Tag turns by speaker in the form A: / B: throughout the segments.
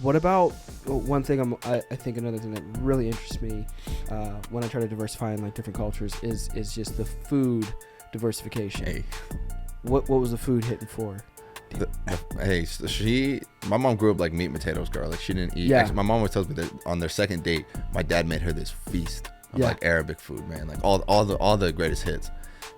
A: What about one thing? I think another thing that really interests me when I try to diversify in like different cultures is just the food diversification.
B: Hey,
A: What was the food hitting for?
B: my mom grew up like meat and potatoes girl. Like she didn't eat.
A: Yeah.
B: Actually, my mom always tells me that on their second date, my dad made her this feast of
A: Yeah.
B: like Arabic food, man. Like all the greatest hits.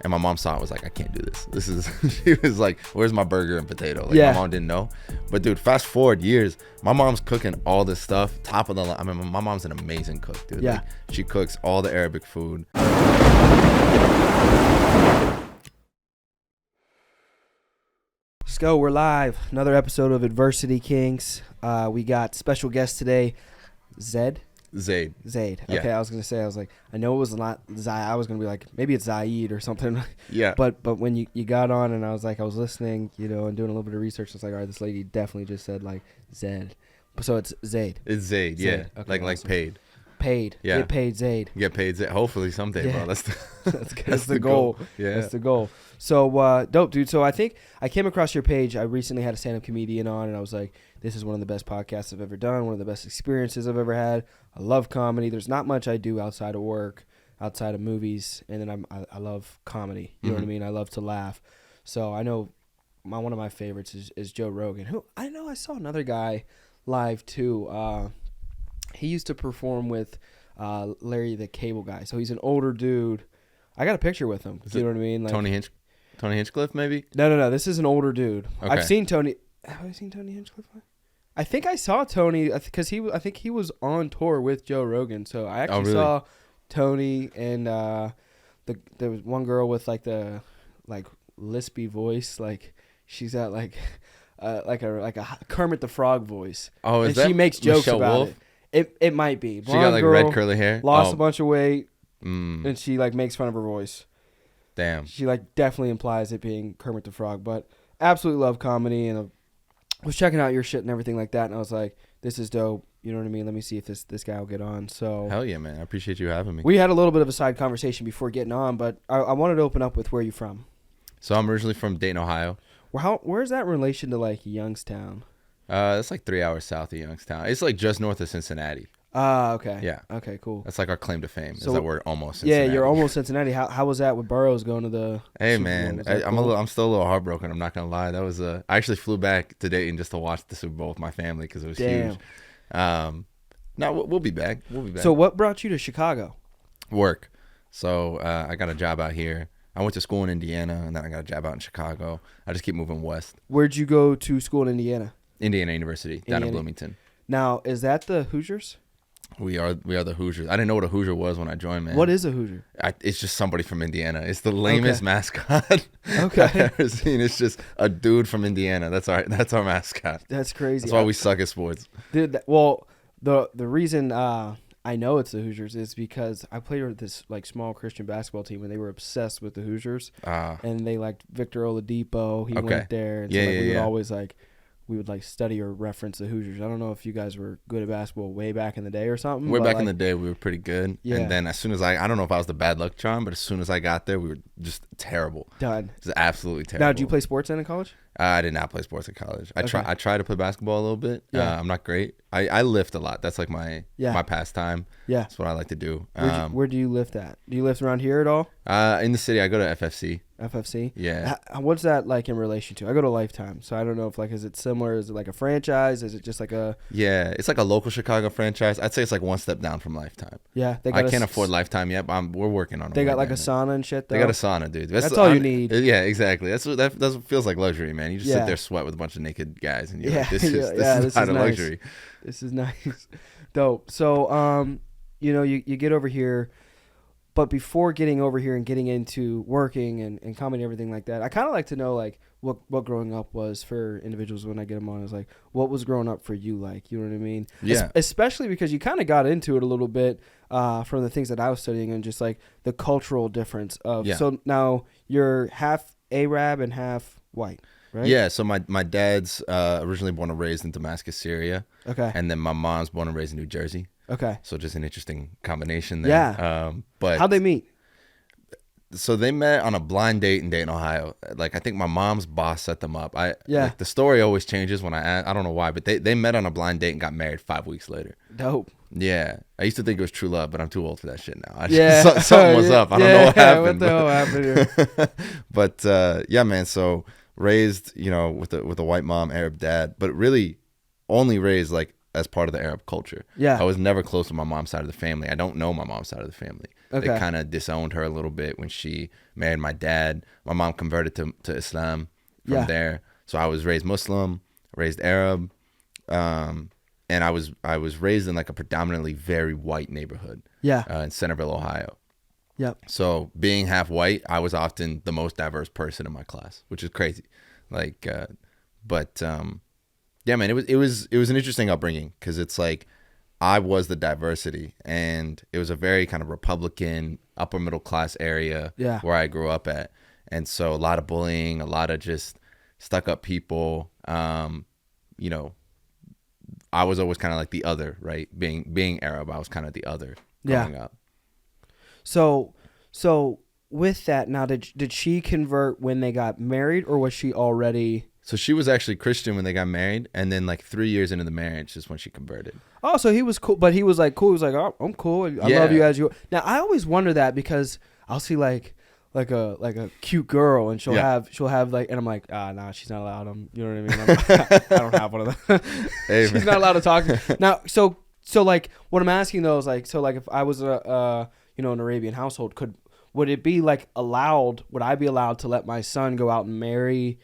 B: And my mom saw it, was like, I can't do this. This is, she was like, where's my burger and potato? Like,
A: Yeah.
B: my mom didn't know. But dude, fast forward years, my mom's cooking all this stuff, top of the line. I mean, my mom's an amazing cook, dude.
A: Yeah.
B: Like, she cooks all the Arabic food.
A: Let's go. We're live. Another episode of Adversity Kings. We got special guest today, Zaid.
B: Zaid. Yeah.
A: Okay, I was gonna say, I was like, I know it was not Zaid. I was gonna be like, maybe it's Zaid or something.
B: Yeah.
A: But when you got on and I was listening, and doing a little bit of research. I was like, all right, this lady definitely just said like Zaid. So it's Zaid.
B: It's Zaid, yeah.
A: Zaid. Okay,
B: like
A: awesome.
B: paid.
A: Paid.
B: Yeah.
A: Get paid, Zaid.
B: Get paid Zaid. Hopefully someday,
A: Yeah.
B: bro.
A: That's the goal.
B: Yeah.
A: That's the goal. So dope, dude. So I think I came across your page. I recently had a stand-up comedian on, and I was like, this is one of the best podcasts I've ever done, one of the best experiences I've ever had. I love comedy. There's not much I do outside of work, outside of movies, and then I love comedy. You know what I mean? I love to laugh. So I know one of my favorites is Joe Rogan, who I know I saw another guy live too. He used to perform with Larry the Cable Guy. So he's an older dude. I got a picture with him. You know what I mean? Like,
B: Tony Hinchcliffe, maybe?
A: No. This is an older dude.
B: Okay.
A: I've seen Tony. Have I seen Tony Hinchcliffe? I think I saw Tony because I think he was on tour with Joe Rogan. So I actually saw Tony and there was one girl with like the lispy voice. Like she's got like a Kermit the Frog voice.
B: Oh, is
A: and
B: that
A: she makes jokes
B: Michelle
A: about
B: Wolf?
A: it. It might be.
B: She got like
A: girl,
B: red curly hair.
A: Lost a bunch of weight,
B: Mm,
A: and she like makes fun of her voice.
B: damn.
A: She like definitely implies it being Kermit the Frog, but absolutely love comedy, and I was checking out your shit and everything like that, and I was like, this is dope. You know what I mean? Let me see if this guy will get on. So
B: Hell yeah, man. I appreciate you having me.
A: we had a little bit of a side conversation before getting on, but I wanted to open up with where you from.
B: So I'm originally from Dayton, Ohio.
A: Where's that in relation to like Youngstown?
B: It's like 3 hours south of Youngstown. It's like just north of Cincinnati.
A: Ah, okay.
B: Yeah.
A: Okay, cool.
B: That's like our claim to fame.
A: So-
B: is that we're almost Cincinnati.
A: Yeah, you're almost Cincinnati. How was that with Burroughs going to the
B: Hey
A: Super Bowl?
B: man,
A: Was that
B: I'm
A: cool?
B: I'm still a little heartbroken. I'm not gonna lie. That was I actually flew back to Dayton just to watch the Super Bowl with my family because it was
A: Damn.
B: huge. No, we'll be back. We'll be back.
A: So what brought you to Chicago?
B: Work. So I got a job out here. I went to school in Indiana and then I got a job out in Chicago. I just keep moving west.
A: Where'd you go to school in Indiana?
B: Indiana University down in
A: Indiana.
B: Bloomington.
A: Now, is that the Hoosiers?
B: We are the Hoosiers. I didn't know what a Hoosier was when I joined, man.
A: What is a Hoosier?
B: It's just somebody from Indiana. It's the lamest mascot
A: Okay.
B: I've ever seen. It's just a dude from Indiana. That's our mascot.
A: That's crazy.
B: That's why we suck at sports.
A: Dude, well, the reason I know it's the Hoosiers is because I played with this like small Christian basketball team and they were obsessed with the Hoosiers and they liked Victor Oladipo. He went there, and so we would always we would study or reference the Hoosiers. I don't know if you guys were good at basketball way back in the day or something.
B: Way back in the day, we were pretty good.
A: Yeah.
B: And then as soon as I don't know if I was the bad luck charm, but as soon as I got there, we were just terrible.
A: Done.
B: Just absolutely terrible.
A: Now, did you play sports in college?
B: I did not play sports at college. I
A: Okay.
B: tried to play basketball a little bit.
A: Yeah.
B: I'm not great. I lift a lot. That's like my pastime.
A: Yeah.
B: That's what I like to do.
A: Where do you lift at? Do you lift around here at all?
B: In the city, I go to FFC.
A: FFC?
B: Yeah.
A: What's that like in relation to? I go to Lifetime, so I don't know if is it similar? Is it like a franchise? Is it just like a...
B: Yeah, it's like a local Chicago franchise. I'd say it's like one step down from Lifetime.
A: Yeah.
B: I can't afford Lifetime yet, but we're working on it.
A: They got like a sauna and shit, though?
B: They got a sauna, dude.
A: That's all you need.
B: Yeah, exactly. That feels like luxury, man. You just sit there, sweat with a bunch of naked guys, and you're like, this is not a
A: nice.
B: luxury.
A: This is nice. Dope. So, you get over here, but before getting over here and getting into working and comedy and everything like that, I kind of like to know, what growing up was for individuals when I get them on. Is what was growing up for you like? You know what I mean?
B: Yeah.
A: Especially because you kind of got into it a little bit from the things that I was studying and just the cultural difference of.
B: Yeah.
A: So now you're half Arab and half white, right?
B: Yeah. So my dad's originally born and raised in Damascus, Syria.
A: Okay.
B: And then my mom's born and raised in New Jersey.
A: Okay.
B: So just an interesting combination there.
A: Yeah.
B: But
A: How'd they meet?
B: So they met on a blind date in Dayton, Ohio. Like I think my mom's boss set them up.
A: Yeah.
B: Like the story always changes when I don't know why, but they met on a blind date and got married 5 weeks later.
A: Dope.
B: Yeah, I used to think it was true love, but I'm too old for that shit now.
A: Yeah.
B: Something was up. I don't know what happened.
A: What the hell happened here?
B: But yeah, man. So raised, with a white mom, Arab dad, but really only raised like as part of the Arab culture.
A: Yeah.
B: I was never close to my mom's side of the family. I don't know my mom's side of the family.
A: Okay.
B: They kind of disowned her a little bit when she married my dad. My mom converted to Islam from there. So I was raised Muslim, raised Arab, and I was raised in like a predominantly very white neighborhood.
A: Yeah.
B: In Centerville, Ohio.
A: Yep.
B: So being half white, I was often the most diverse person in my class, which is crazy. Like, yeah, man, it was an interesting upbringing because it's like I was the diversity, and it was a very kind of Republican, upper middle class area where I grew up at, and so a lot of bullying, a lot of just stuck up people. I was always kind of like the other, right? Being Arab, I was kind of the other growing up.
A: So with that, now did she convert when they got married, or was she already?
B: So she was actually Christian when they got married, and then like 3 years into the marriage is when she converted.
A: Oh, so he was cool, but he was like cool. He was like, oh, I'm cool. I love you as you. Now I always wonder that because I'll see like a cute girl, and she'll have like, and I'm like, nah, she's not allowed. You know what I mean? I don't have one of them.
B: Hey,
A: she's not allowed to talk. Now, so like what I'm asking though is like, so like if I was an Arabian household, would it be like allowed? Would I be allowed to let my son go out and marry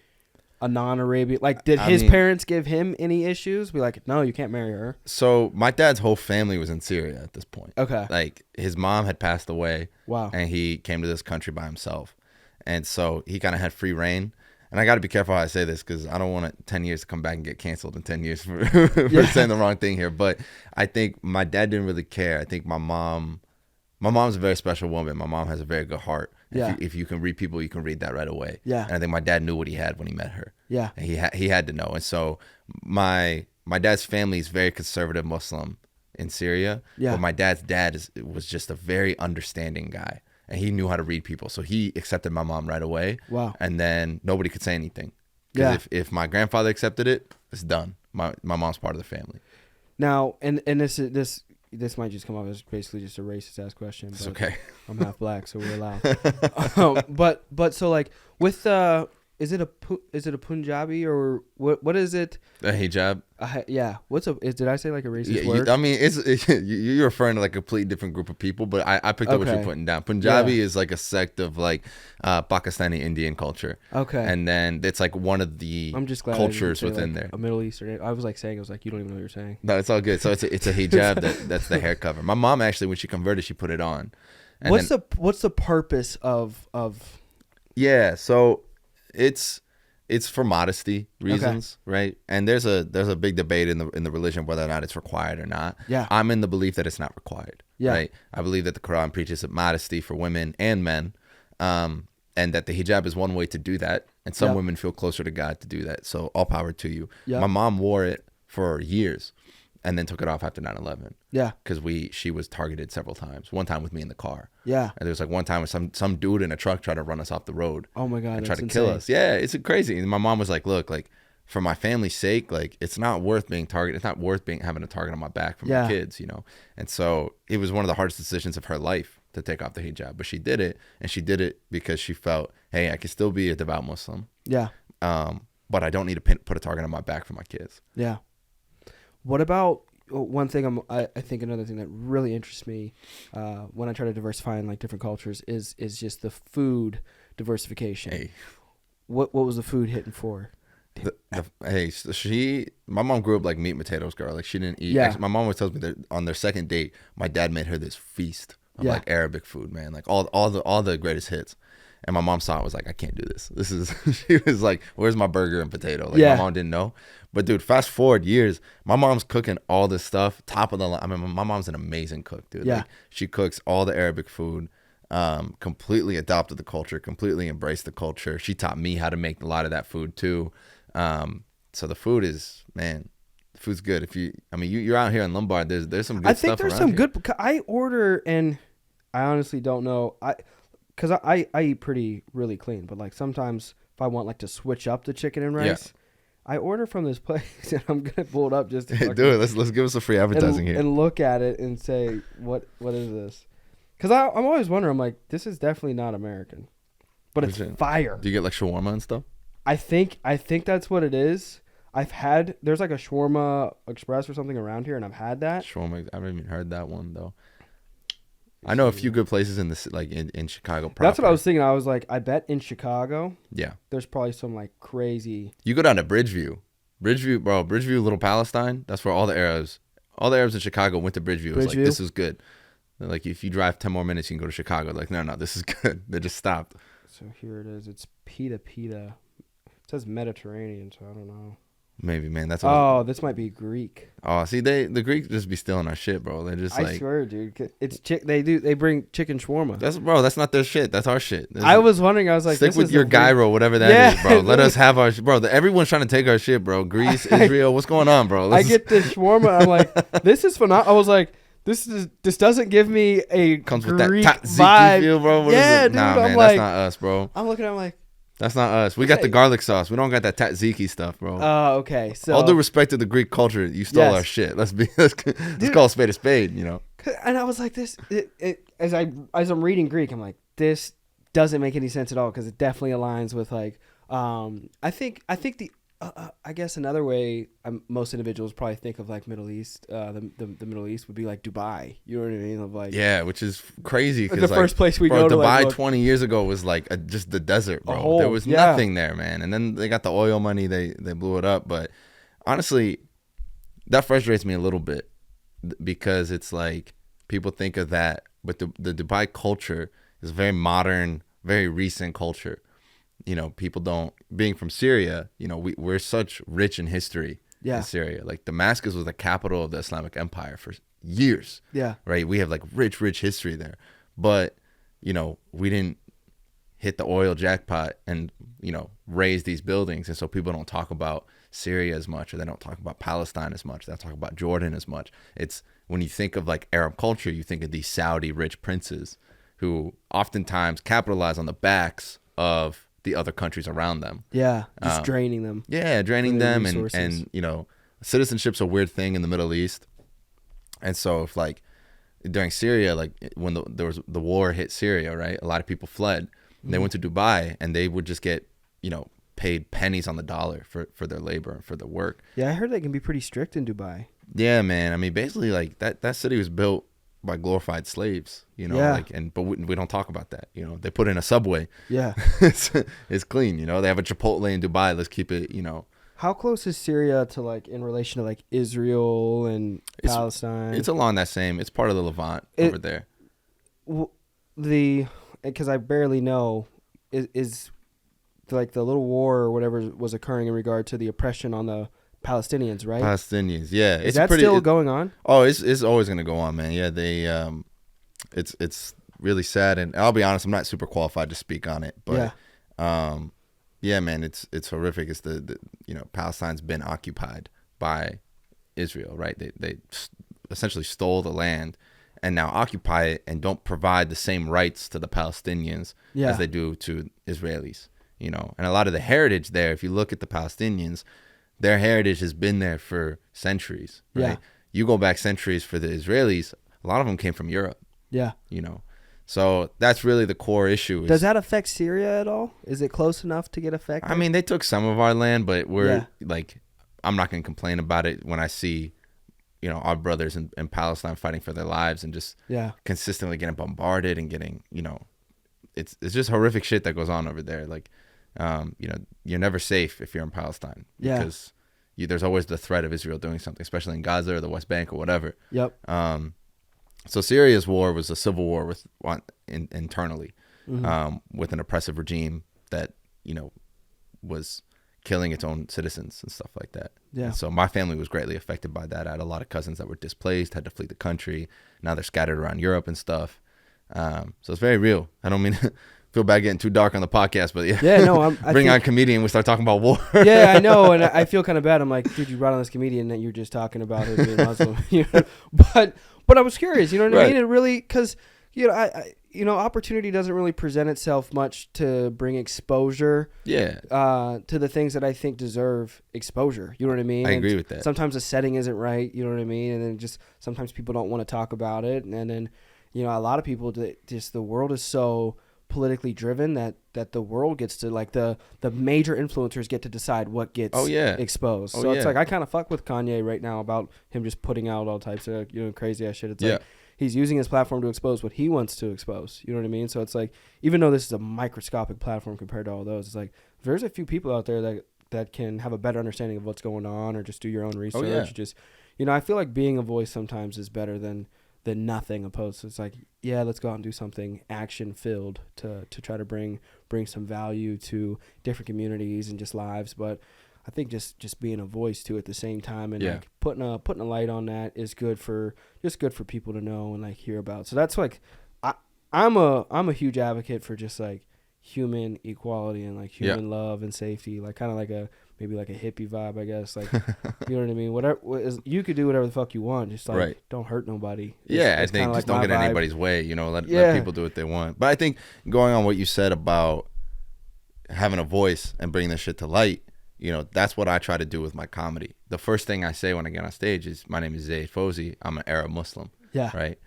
A: a non-Arabian? Like, did his parents give him any issues? Be like, no, you can't marry her.
B: So my dad's whole family was in Syria at this point.
A: Okay.
B: Like his mom had passed away.
A: Wow.
B: And he came to this country by himself. And so he kind of had free reign. And I got to be careful how I say this because I don't want it 10 years to come back and get canceled in 10 years for saying the wrong thing here. But I think my dad didn't really care. I think my mom's a very special woman. My mom has a very good heart.
A: Yeah.
B: If you can read people, you can read that right away.
A: Yeah.
B: And I think my dad knew what he had when he met her.
A: Yeah.
B: And he had to know. And so my dad's family is very conservative Muslim in Syria.
A: Yeah.
B: But my dad's dad was just a very understanding guy. And he knew how to read people. So he accepted my mom right away.
A: Wow.
B: And then nobody could say anything. Because if my grandfather accepted it, it's done. My mom's part of the family.
A: Now, and this might just come off as basically just a racist ass question. But
B: it's okay.
A: I'm half black, so we're allowed. But so like with is it a Punjabi or what is it?
B: A hijab.
A: Yeah. Did I say like a racist word?
B: I mean, you're referring to like a completely different group of people, but I picked up what you're putting down. Punjabi is like a sect of like Pakistani Indian culture. Okay. And then it's like one of the cultures within there.
A: A Middle Eastern. I was like saying, I was like, you don't even know what you're saying.
B: No, it's all good. So it's a hijab that's the hair cover. My mom actually, when she converted, she put it on. And
A: what's the purpose of?
B: Yeah. So it's for modesty reasons, right? And there's a big debate in the religion whether or not it's required or not.
A: Yeah.
B: I'm in the belief that it's not required.
A: Yeah.
B: Right. I believe that the Quran preaches modesty for women and men, and that the hijab is one way to do that. And some women feel closer to God to do that. So all power to you. Yeah. My mom wore it for years, and then took it off after 9/11. Yeah. Because she was targeted several times. One time with me in the car. Yeah. And there was like one time with some dude in a truck tried to run us off the road.
A: Oh my God.
B: And tried to kill us. Yeah, it's crazy. And my mom was like, look, like for my family's sake, like it's not worth being targeted. It's not worth having a target on my back for my kids, And so it was one of the hardest decisions of her life to take off the hijab. But she did it, and she did it because she felt, hey, I can still be a devout Muslim. Yeah. But I don't need to put a target on my back for my kids. Yeah.
A: What about one thing? I think another thing that really interests me when I try to diversify in like different cultures is just the food diversification. Hey. What was the food hitting for?
B: My mom grew up like meat and potatoes girl. Like she didn't eat. Yeah. Actually, my mom always tells me that on their second date, my dad made her this feast of like Arabic food, man, like all the greatest hits. And my mom saw it, was like, I can't do this. She was like, where's my burger and potato? Like my mom didn't know. But dude, fast forward years, my mom's cooking all this stuff, top of the line. I mean, my mom's an amazing cook, dude. Yeah. Like, she cooks all the Arabic food, completely adopted the culture, completely embraced the culture. She taught me how to make a lot of that food too. So the food is, man, the food's good. You're out here in Lombard, there's some good stuff. I think there's some
A: good. I order, and I honestly don't know. because I eat really clean, but like sometimes if I want like to switch up the chicken and rice, I order from this place and I'm gonna pull it up just to
B: do it. Let's give us a free advertising here
A: and look at it and say what is this? Because I'm always wondering. I'm like, this is definitely not American, but it's fire.
B: Do you get like shawarma and stuff?
A: I think that's what it is. There's like a shawarma express or something around here, and I've had that.
B: Shawarma, I haven't even heard that one though. I know a few good places in this, like in Chicago proper.
A: That's what I was thinking. I was like, I bet in Chicago,
B: yeah,
A: there's probably some like crazy.
B: You go down to Bridgeview, Little Palestine. That's where all the Arabs in Chicago went to Bridgeview. It was like, this is good. Like if you drive 10 more minutes, you can go to Chicago. Like no, this is good. They just stopped.
A: So here it is. It's pita. It says Mediterranean, so I don't know.
B: Maybe, man. That's
A: this might be Greek.
B: Oh, see, the Greeks just be stealing our shit, bro. They're just
A: I swear, dude. It's They bring chicken shawarma.
B: That's not their shit. That's our shit.
A: I was wondering. I was like,
B: stick with your gyro, whatever that is, bro. Let us have our bro. Everyone's trying to take our shit, bro. Greece, Israel, what's going on, bro?
A: I get this shawarma. I'm like, this is phenomenal. I was like, this doesn't give me a
B: comes
A: Greek
B: with that
A: vibe,
B: feel, bro. What
A: yeah,
B: is it?
A: dude.
B: Nah,
A: I'm
B: man,
A: like,
B: that's not us, bro.
A: I'm looking at him like.
B: That's not us. We got the garlic sauce. We don't got that tzatziki stuff, bro.
A: Oh, okay. So
B: all due respect to the Greek culture, you stole our shit. Let's call a spade a spade, you know.
A: And I was like, as I'm reading Greek, I'm like, this doesn't make any sense at all because it definitely aligns with like, I think I guess another way most individuals probably think of like Middle East, the Middle East would be like Dubai. You know what I mean? Of like,
B: yeah, which is crazy.
A: The first place we go to.
B: Dubai 20 years ago was like just the desert, bro. There was nothing there, man. And then they got the oil money. They blew it up. But honestly, that frustrates me a little bit because it's like people think of that, but the Dubai culture is a very modern, very recent culture. You know, people don't, being from Syria, you know, we're such rich in history in Syria. Like Damascus was the capital of the Islamic Empire for years. Yeah. Right. We have like rich history there. But, you know, we didn't hit the oil jackpot and, you know, raise these buildings. And so people don't talk about Syria as much, or they don't talk about Palestine as much. They don't talk about Jordan as much. It's when you think of like Arab culture, you think of these Saudi rich princes who oftentimes capitalize on the backs of the other countries around them. Yeah, just draining them. Yeah, draining them, and you know, citizenship's a weird thing in the Middle East. And so if like during Syria, like when there was the war hit Syria, right? A lot of people fled. They went to Dubai, and they would just get, you know, paid pennies on the dollar for their labor and for their work.
A: Yeah, I heard they can be pretty strict in Dubai.
B: Yeah, man. I mean, basically, like that city was built by glorified slaves, you know, but we don't talk about that. You know, they put in a subway. Yeah. it's clean, you know, they have a Chipotle in Dubai. Let's keep it, you know.
A: How close is Syria to like in relation to like Israel and Palestine?
B: It's along that same, it's part of the Levant over there.
A: Because I barely know, is like the little war or whatever was occurring in regard to the oppression on the Palestinians, right?
B: Palestinians, yeah.
A: Is that still going on?
B: Oh, it's always gonna go on, man. Yeah, they it's really sad, and I'll be honest, I'm not super qualified to speak on it, but yeah, man, it's horrific. It's the you know, Palestine's been occupied by Israel, right? They essentially stole the land and now occupy it and don't provide the same rights to the Palestinians as they do to Israelis, you know. And a lot of the heritage there, if you look at the Palestinians, their heritage has been there for centuries, right? Yeah. You go back centuries for the Israelis, a lot of them came from Europe. Yeah. You know, so that's really the core issue.
A: Does that affect Syria at all? Is it close enough to get affected?
B: I mean, they took some of our land, but we're like, I'm not going to complain about it when I see, you know, our brothers in Palestine fighting for their lives and just consistently getting bombarded and getting, you know, it's just horrific shit that goes on over there. Like, you know, you're never safe if you're in Palestine because there's always the threat of Israel doing something, especially in Gaza or the West Bank or whatever. Yep. So Syria's war was a civil war internally, with an oppressive regime that, you know, was killing its own citizens and stuff like that. Yeah. And so my family was greatly affected by that. I had a lot of cousins that were displaced, had to flee the country. Now they're scattered around Europe and stuff. So it's very real. I don't mean feel bad getting too dark on the podcast, but bring on a comedian, we start talking about war.
A: Yeah, I know, and I feel kind of bad. I'm like, dude, you brought on this comedian that you're just talking about her being Muslim, you know? But I was curious, you know what I mean? It really, because you know, opportunity doesn't really present itself much to bring exposure.
B: Yeah.
A: To the things that I think deserve exposure. You know what I mean?
B: I agree with that.
A: Sometimes the setting isn't right. You know what I mean? And then just sometimes people don't want to talk about it. And then, a lot of people just the world is so politically driven that the world gets to like the major influencers get to decide what gets exposed. So it's like I kind of fuck with Kanye right now about him just putting out all types of crazy ass shit. It's like he's using his platform to expose what he wants to expose. You know what I mean? So it's like even though this is a microscopic platform compared to all those, it's like there's a few people out there that can have a better understanding of what's going on or just do your own research. Just I feel like being a voice sometimes is better than nothing opposed to it's like let's go out and do something action filled to try to bring some value to different communities and just lives. But I think just being a voice too at the same time and like putting a light on that is good for people to know and like hear about. So that's like I'm a huge advocate for just like human equality and like human love and safety, like kind of like maybe like a hippie vibe, I guess. Like, you know what I mean? Whatever you could do whatever the fuck you want, just like don't hurt nobody.
B: I think just don't get in anybody's way. Let people do what they want. But I think going on what you said about having a voice and bringing this shit to light, that's what I try to do with my comedy. The first thing I say when I get on stage is, my name is Zaid Fouzi. I'm an Arab Muslim. Yeah. Right.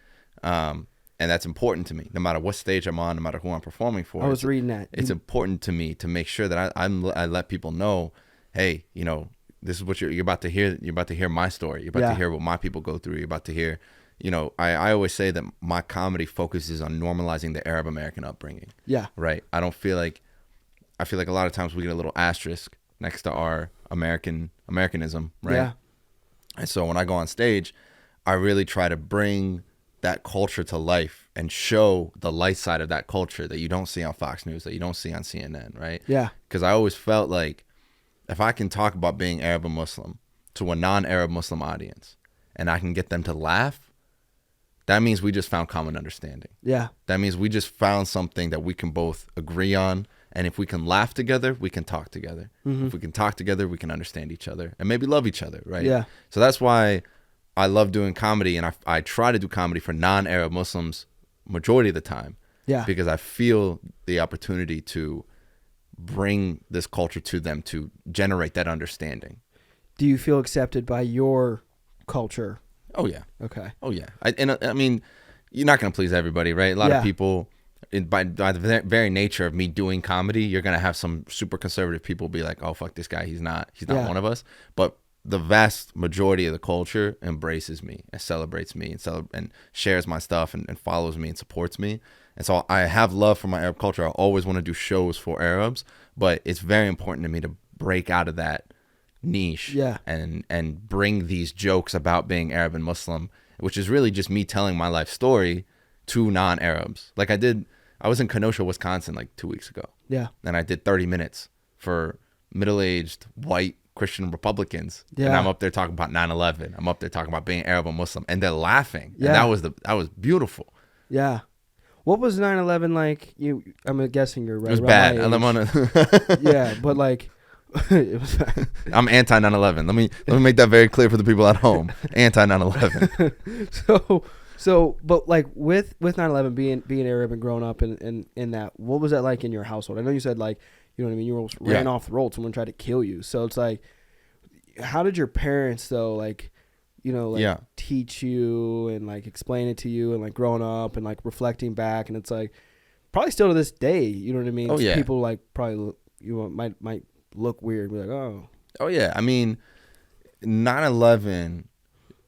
B: And that's important to me, no matter what stage I'm on, no matter who I'm performing for.
A: I was reading that.
B: It's important to me to make sure that I let people know, hey, this is what you're about to hear. You're about to hear my story. You're about to hear what my people go through. You're about to hear, I always say that my comedy focuses on normalizing the Arab American upbringing. Yeah. Right. I feel like a lot of times we get a little asterisk next to our Americanism. Right. Yeah. And so when I go on stage, I really try to bring that culture to life and show the light side of that culture that you don't see on Fox News, that you don't see on CNN, right? Yeah. Because I always felt like if I can talk about being Arab and Muslim to a non-Arab Muslim audience and I can get them to laugh, that means we just found common understanding. Yeah. That means we just found something that we can both agree on. And if we can laugh together, we can talk together. Mm-hmm. If we can talk together, we can understand each other and maybe love each other, right? Yeah. So that's why I love doing comedy, and I try to do comedy for non-Arab Muslims majority of the time. Yeah. Because I feel the opportunity to bring this culture to them to generate that understanding.
A: Do you feel accepted by your culture?
B: Oh, yeah.
A: Okay.
B: Oh, yeah. I mean, you're not going to please everybody, right? A lot of people, by the very nature of me doing comedy, you're going to have some super conservative people be like, oh, fuck this guy. He's not one of us. But the vast majority of the culture embraces me and celebrates me and shares my stuff and follows me and supports me. And so I have love for my Arab culture. I always want to do shows for Arabs, but it's very important to me to break out of that niche and bring these jokes about being Arab and Muslim, which is really just me telling my life story to non-Arabs. Like I was in Kenosha, Wisconsin like 2 weeks ago. Yeah. And I did 30 minutes for middle-aged white Christian Republicans, and I'm up there talking about 9/11. I'm up there talking about being Arab and Muslim, and they're laughing. Yeah, and that was beautiful. Yeah,
A: what was 9/11 like? I'm guessing you're right.
B: It was bad.
A: Yeah, but like, it was bad.
B: I'm anti 9/11. Let me make that very clear for the people at home. Anti 9/11.
A: So, but like with 9/11 being Arab and growing up in that, what was that like in your household? I know you said like, you know what I mean? You almost ran off the road. Someone tried to kill you. So it's like, how did your parents though, like, teach you and like explain it to you and like growing up and like reflecting back? And it's like, probably still to this day, you know what I mean?
B: Oh, yeah.
A: People like probably might look weird, be like, oh.
B: Oh yeah. I mean, 9/11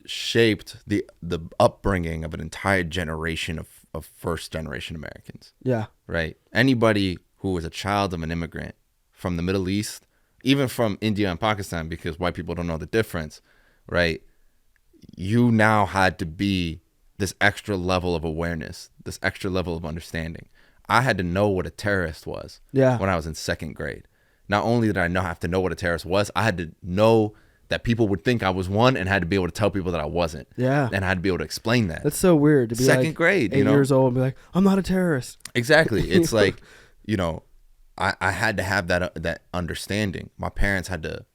B: shaped the upbringing of an entire generation of first generation Americans. Yeah. Right. Anybody who was a child of an immigrant from the Middle East, even from India and Pakistan, because white people don't know the difference, right? You now had to be this extra level of awareness, this extra level of understanding. I had to know what a terrorist was when I was in second grade. Not only did I have to know what a terrorist was, I had to know that people would think I was one and had to be able to tell people that I wasn't. Yeah. And I had to be able to explain that.
A: That's so weird to be
B: second grade,
A: 8 years old and be like, I'm not a terrorist.
B: Exactly. It's like, I had to have that understanding. My parents had to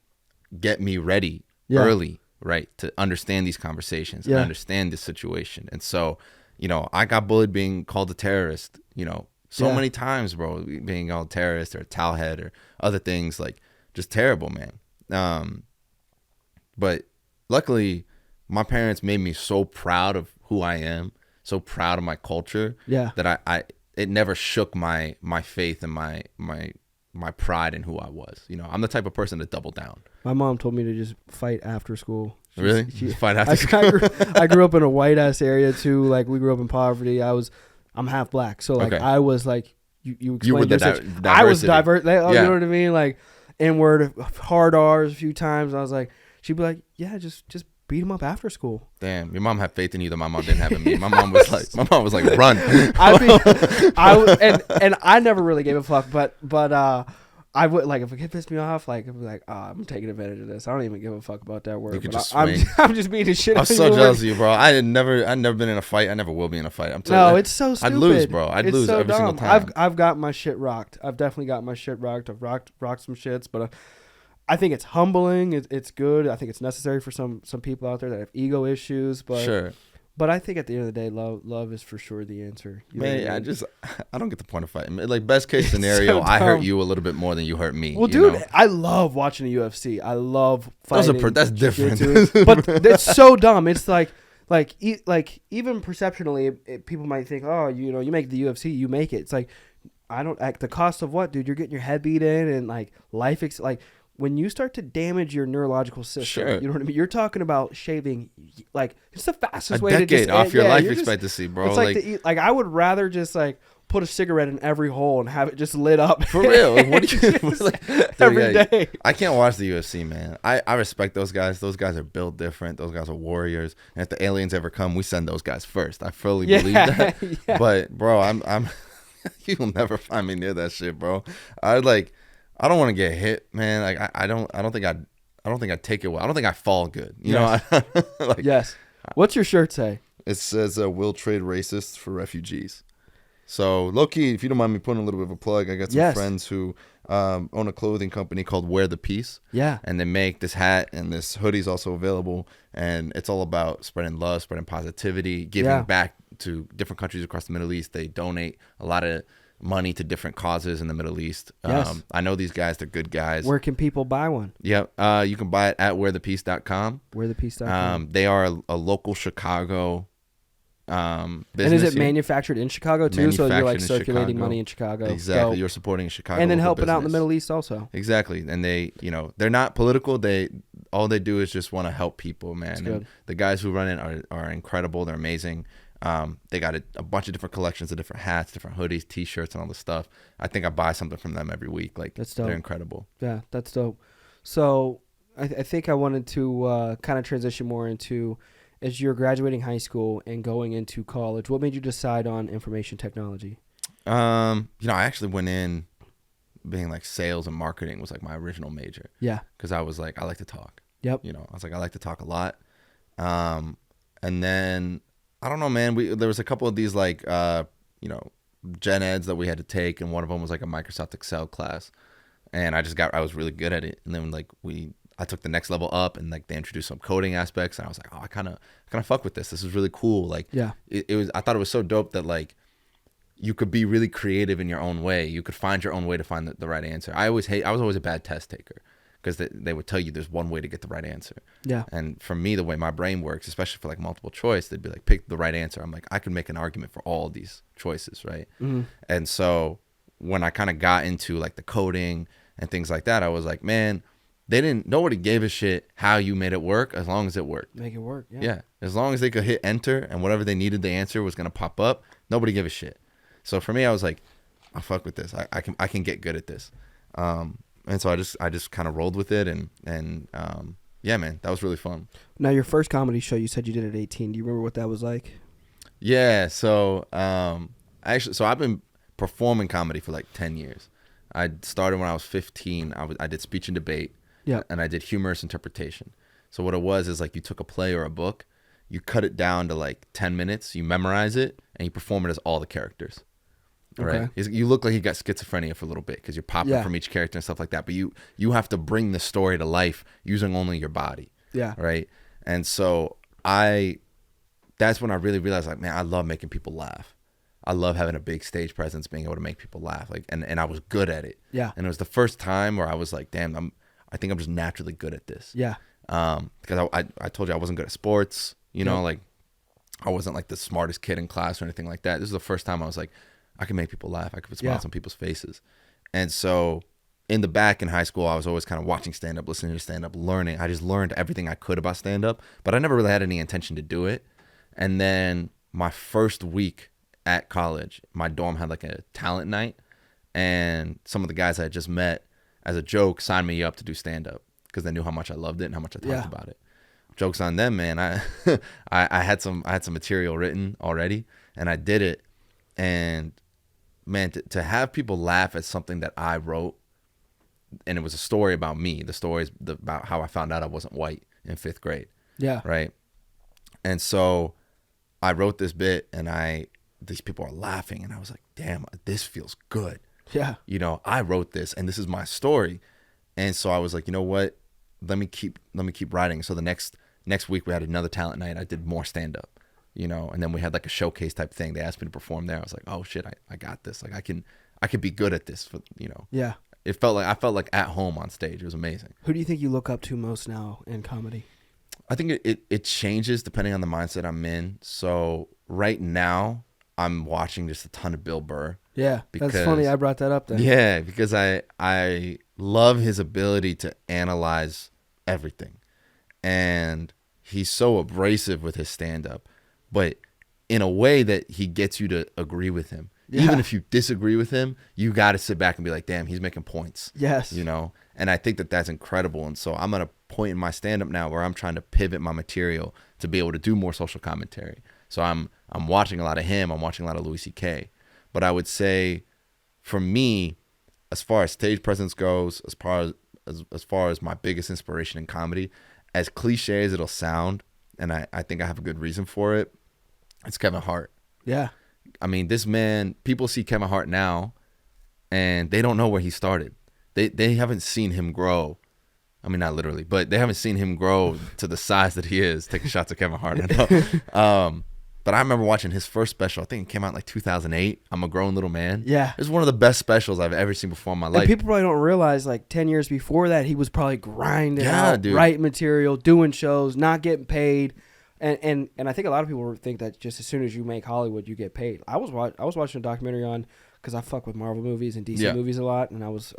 B: get me ready early, right, to understand these conversations and understand this situation. And so you know, I got bullied being called a terrorist, you know, so
A: Yeah.
B: many times, bro, being called terrorist or towelhead or other things, like just terrible, man. But luckily my parents made me so proud of who I am, so proud of my culture,
A: Yeah.
B: that I it never shook my faith and my pride in who I was. You know, I'm the type of person to double down.
A: My mom told me to just fight after school.
B: Really? Fight after school?
A: I grew up in a white ass area too. Like we grew up in poverty. I'm half black, so like
B: Okay.
A: I was like you
B: You were
A: explained
B: the
A: your situation.
B: diversity.
A: I was diverse.
B: Yeah.
A: You know what I mean? Like N-word, hard R's a few times. I was like, she'd be like, yeah, just beat him up after school.
B: Damn, your mom had faith in you that my mom didn't have in me. My mom was like, run.
A: And I never really gave a fuck, but I would, like, if a kid pissed me off, like, I'd be like, oh, I'm taking advantage of this. I don't even give a fuck about that word.
B: You could
A: But
B: just swing.
A: I'm just beating the shit out of
B: I'm
A: you.
B: so jealous of you, bro. I'd never been in a fight. I never will be in a fight. I'm telling
A: No,
B: you.
A: it's so stupid.
B: I'd lose, bro. I'd
A: It's
B: lose
A: so
B: every single
A: dumb.
B: time.
A: I've got my shit rocked. I've definitely got my shit rocked. I've rocked some shits, but I think it's humbling. It's good. I think it's necessary for some people out there that have ego issues. But
B: Sure.
A: But I think at the end of the day, love is for sure the answer. You know
B: Man,
A: what I mean?
B: I don't get the point of fighting. Like, best case scenario,
A: so
B: I hurt
A: dumb.
B: you a little bit more than you hurt me.
A: Well,
B: you
A: dude,
B: know?
A: I love watching the UFC. I love fighting.
B: That's different.
A: But it's so dumb. It's like even perceptionally, people might think, oh, you make the UFC, you make it. It's like, I don't. At the cost of what, dude? You're getting your head beat in and like like. When you start to damage your neurological system,
B: Sure.
A: you know what I mean? You're talking about shaving, like, it's the fastest
B: A
A: way to
B: decade
A: just
B: off your
A: yeah,
B: life
A: you're just-
B: expectancy, bro.
A: It's like I would rather just like put a cigarette in every hole and have it just lit up.
B: For real. Like, what do you
A: Just every day?
B: I can't watch the UFC, man. I respect those guys. Those guys are built different. Those guys are warriors. And if the aliens ever come, we send those guys first. I fully believe that.
A: Yeah.
B: But bro, I'm you'll never find me near that shit, bro. I don't want to get hit, man. Like I don't think I'd take it well. I don't think I fall good. You know? Like,
A: Yes. What's your shirt say?
B: it says we'll trade racists for refugees. So low-key, if you don't mind me putting a little bit of a plug, I got some friends who own a clothing company called Wear the Peace.
A: Yeah.
B: And they make this hat, and this hoodie's also available. And it's all about spreading love, spreading positivity, giving back to different countries across the Middle East. They donate a lot of money to different causes in the Middle East.
A: Yes.
B: I know these guys. They're good guys.
A: Where can people buy one?
B: Yep. You can buy it at wearthepeace.com.
A: Wearthepeace.com.
B: They are a local Chicago business.
A: And is it
B: here.
A: manufactured in Chicago too? So you're like
B: Manufactured in
A: circulating
B: Chicago.
A: money in Chicago.
B: Exactly.
A: Dope.
B: You're supporting Chicago.
A: And then
B: local
A: helping out in the
B: business.
A: Middle East also.
B: Exactly. And they're not political. All they do is just want to help people, man. And
A: good.
B: the guys who run it are incredible. They're amazing. They got a bunch of different collections of different hats, different hoodies, t-shirts, and all this stuff. I think I buy something from them every week. Like,
A: That's dope.
B: They're incredible.
A: Yeah, that's dope. So I think I wanted to kind of transition more into, as you're graduating high school and going into college, what made you decide on information technology?
B: I actually went in being like sales and marketing was like my original major.
A: Yeah.
B: Because I was like, I like to talk.
A: Yep.
B: I was like, I like to talk a lot. And then I don't know, man. There was a couple of these like gen eds that we had to take, and one of them was like a Microsoft Excel class, and I was really good at it. And then like I took the next level up, and like they introduced some coding aspects, and I was like, oh, I kind of fuck with this. This is really cool. Like,
A: yeah,
B: I thought it was so dope that like you could be really creative in your own way. You could find your own way to find the right answer. I was always a bad test taker, because they would tell you there's one way to get the right answer.
A: Yeah.
B: And for me, the way my brain works, especially for like multiple choice, they'd be like, pick the right answer. I'm like, I can make an argument for all of these choices, right?
A: Mm-hmm.
B: And so when I kind of got into like the coding and things like that, I was like, man, nobody gave a shit how you made it work as long as it worked.
A: Make it work. Yeah.
B: Yeah. As long as they could hit enter and whatever they needed the answer was going to pop up, nobody gave a shit. So for me, I was like, I'll fuck with this. I can get good at this. And so I just kind of rolled with it, and yeah, man, that was really fun.
A: Now, your first comedy show, you said you did at 18. Do you remember what that was like?
B: Yeah, so I've been performing comedy for like 10 years. I started when I was 15. I did speech and debate, and I did humorous interpretation. So what it was is like you took a play or a book, you cut it down to like 10 minutes, you memorize it, and you perform it as all the characters. Right.
A: Okay.
B: You look like you got schizophrenia for a little bit because you're popping from each character and stuff like that. But you have to bring the story to life using only your body.
A: Yeah.
B: Right. And so I that's when I really realized, like, man, I love making people laugh. I love having a big stage presence, being able to make people laugh. Like, and I was good at it.
A: Yeah.
B: And it was the first time where I was like, damn, I think I'm just naturally good at this.
A: Yeah.
B: Because I told you I wasn't good at sports, you know, like I wasn't like the smartest kid in class or anything like that. This is the first time I was like, I can make people laugh. I could put smiles on people's faces. And so in the back in high school, I was always kind of watching stand-up, listening to stand-up, learning. I just learned everything I could about stand-up, but I never really had any intention to do it. And then my first week at college, my dorm had like a talent night, and some of the guys I had just met as a joke signed me up to do stand-up because they knew how much I loved it and how much I talked about it. Joke's on them, man. I had some material written already, and I did it. And man, to have people laugh at something that I wrote, and it was a story about me. The story is about how I found out I wasn't white in 5th grade.
A: Yeah.
B: Right. And so I wrote this bit, and these people are laughing, and I was like, damn, this feels good.
A: Yeah.
B: You know, I wrote this, and this is my story. And so I was like, you know what? Let me keep writing. So the next week we had another talent night. I did more stand up, you know, and then we had like a showcase type thing. They asked me to perform there. I was like, oh shit, I got this. Like I can be good at this, for, you know.
A: Yeah.
B: I felt like at home on stage. It was amazing.
A: Who do you think you look up to most now in comedy?
B: I think it changes depending on the mindset I'm in. So right now I'm watching just a ton of Bill Burr.
A: Yeah, that's funny. I brought that up then.
B: Yeah, because I love his ability to analyze everything. And he's so abrasive with his stand-up, but in a way that he gets you to agree with him. Yeah. Even if you disagree with him, you got to sit back and be like, damn, he's making points.
A: Yes.
B: You know? And I think that that's incredible. And so I'm at a point in my stand-up now where I'm trying to pivot my material to be able to do more social commentary. So I'm watching a lot of him. I'm watching a lot of Louis C.K. But I would say, for me, as far as stage presence goes, as far as my biggest inspiration in comedy, as cliche as it'll sound, and I think I have a good reason for it, it's Kevin Hart.
A: Yeah.
B: I mean, this man, people see Kevin Hart now, and they don't know where he started. They haven't seen him grow. I mean, not literally, but they haven't seen him grow to the size that he is. Taking shots at Kevin Hart. I know. But I remember watching his first special. I think it came out in like 2008. I'm a Grown Little Man.
A: Yeah.
B: It's one of the best specials I've ever seen before in my life.
A: And people probably don't realize, like, 10 years before that, he was probably grinding out,
B: dude.
A: writing material, doing shows, not getting paid. And I think a lot of people think that just as soon as you make Hollywood, you get paid. I was watching a documentary on, because I fuck with Marvel movies and DC movies a lot, and I was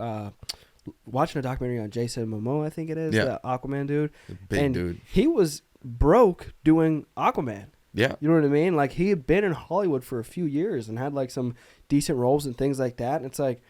A: watching a documentary on Jason Momoa, I think it is, the Aquaman dude.
B: Big dude.
A: He was broke doing Aquaman.
B: Yeah.
A: You know what I mean? Like, he had been in Hollywood for a few years and had like some decent roles and things like that. And it's like,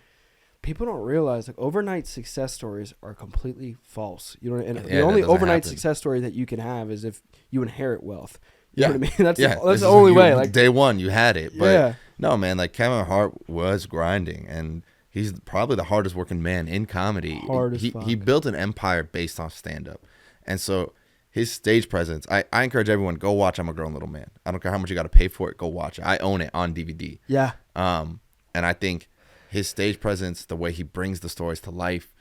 A: people don't realize, like, overnight success stories are completely false. You know, and the only overnight success story that you can have is if you inherit wealth. You know what I mean? That's the only way. Like,
B: day one, you had it. But no, man, like, Kevin Hart was grinding, and he's probably the hardest working man in comedy. He built an empire based off stand up. And so his stage presence, I encourage everyone, go watch I'm a Grown Little Man. I don't care how much you got to pay for it, go watch it. I own it on DVD.
A: Yeah.
B: And I think his stage presence, the way he brings the stories to life,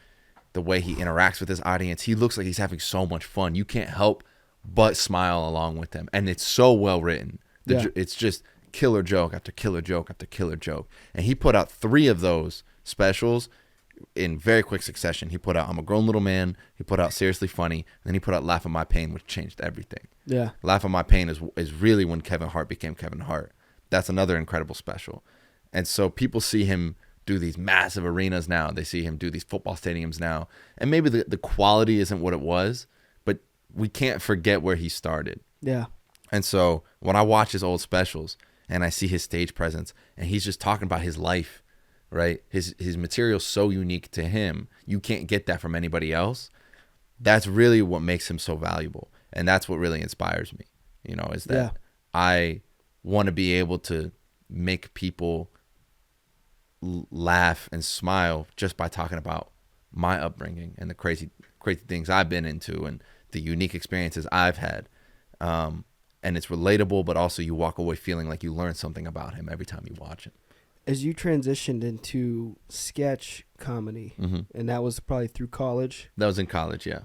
B: the way he interacts with his audience, he looks like he's having so much fun. You can't help but smile along with him. And it's so well written. It's just killer joke after killer joke after killer joke. And he put out 3 of those specials in very quick succession. He put out I'm a Grown Little Man, he put out Seriously Funny, and then he put out Laugh at My Pain, which changed everything.
A: Yeah.
B: Laugh at My Pain is really when Kevin Hart became Kevin Hart. That's another incredible special. And so people see him do these massive arenas now. They see him do these football stadiums now. And maybe the quality isn't what it was, but we can't forget where he started.
A: Yeah.
B: And so when I watch his old specials and I see his stage presence and he's just talking about his life, right? His material's so unique to him. You can't get that from anybody else. That's really what makes him so valuable. And that's what really inspires me, you know, is that I want to be able to make people laugh and smile just by talking about my upbringing and the crazy things I've been into and the unique experiences I've had. And it's relatable, but also you walk away feeling like you learned something about him every time you watch it.
A: As you transitioned into sketch comedy, and that was probably through college.
B: That was in college, yeah.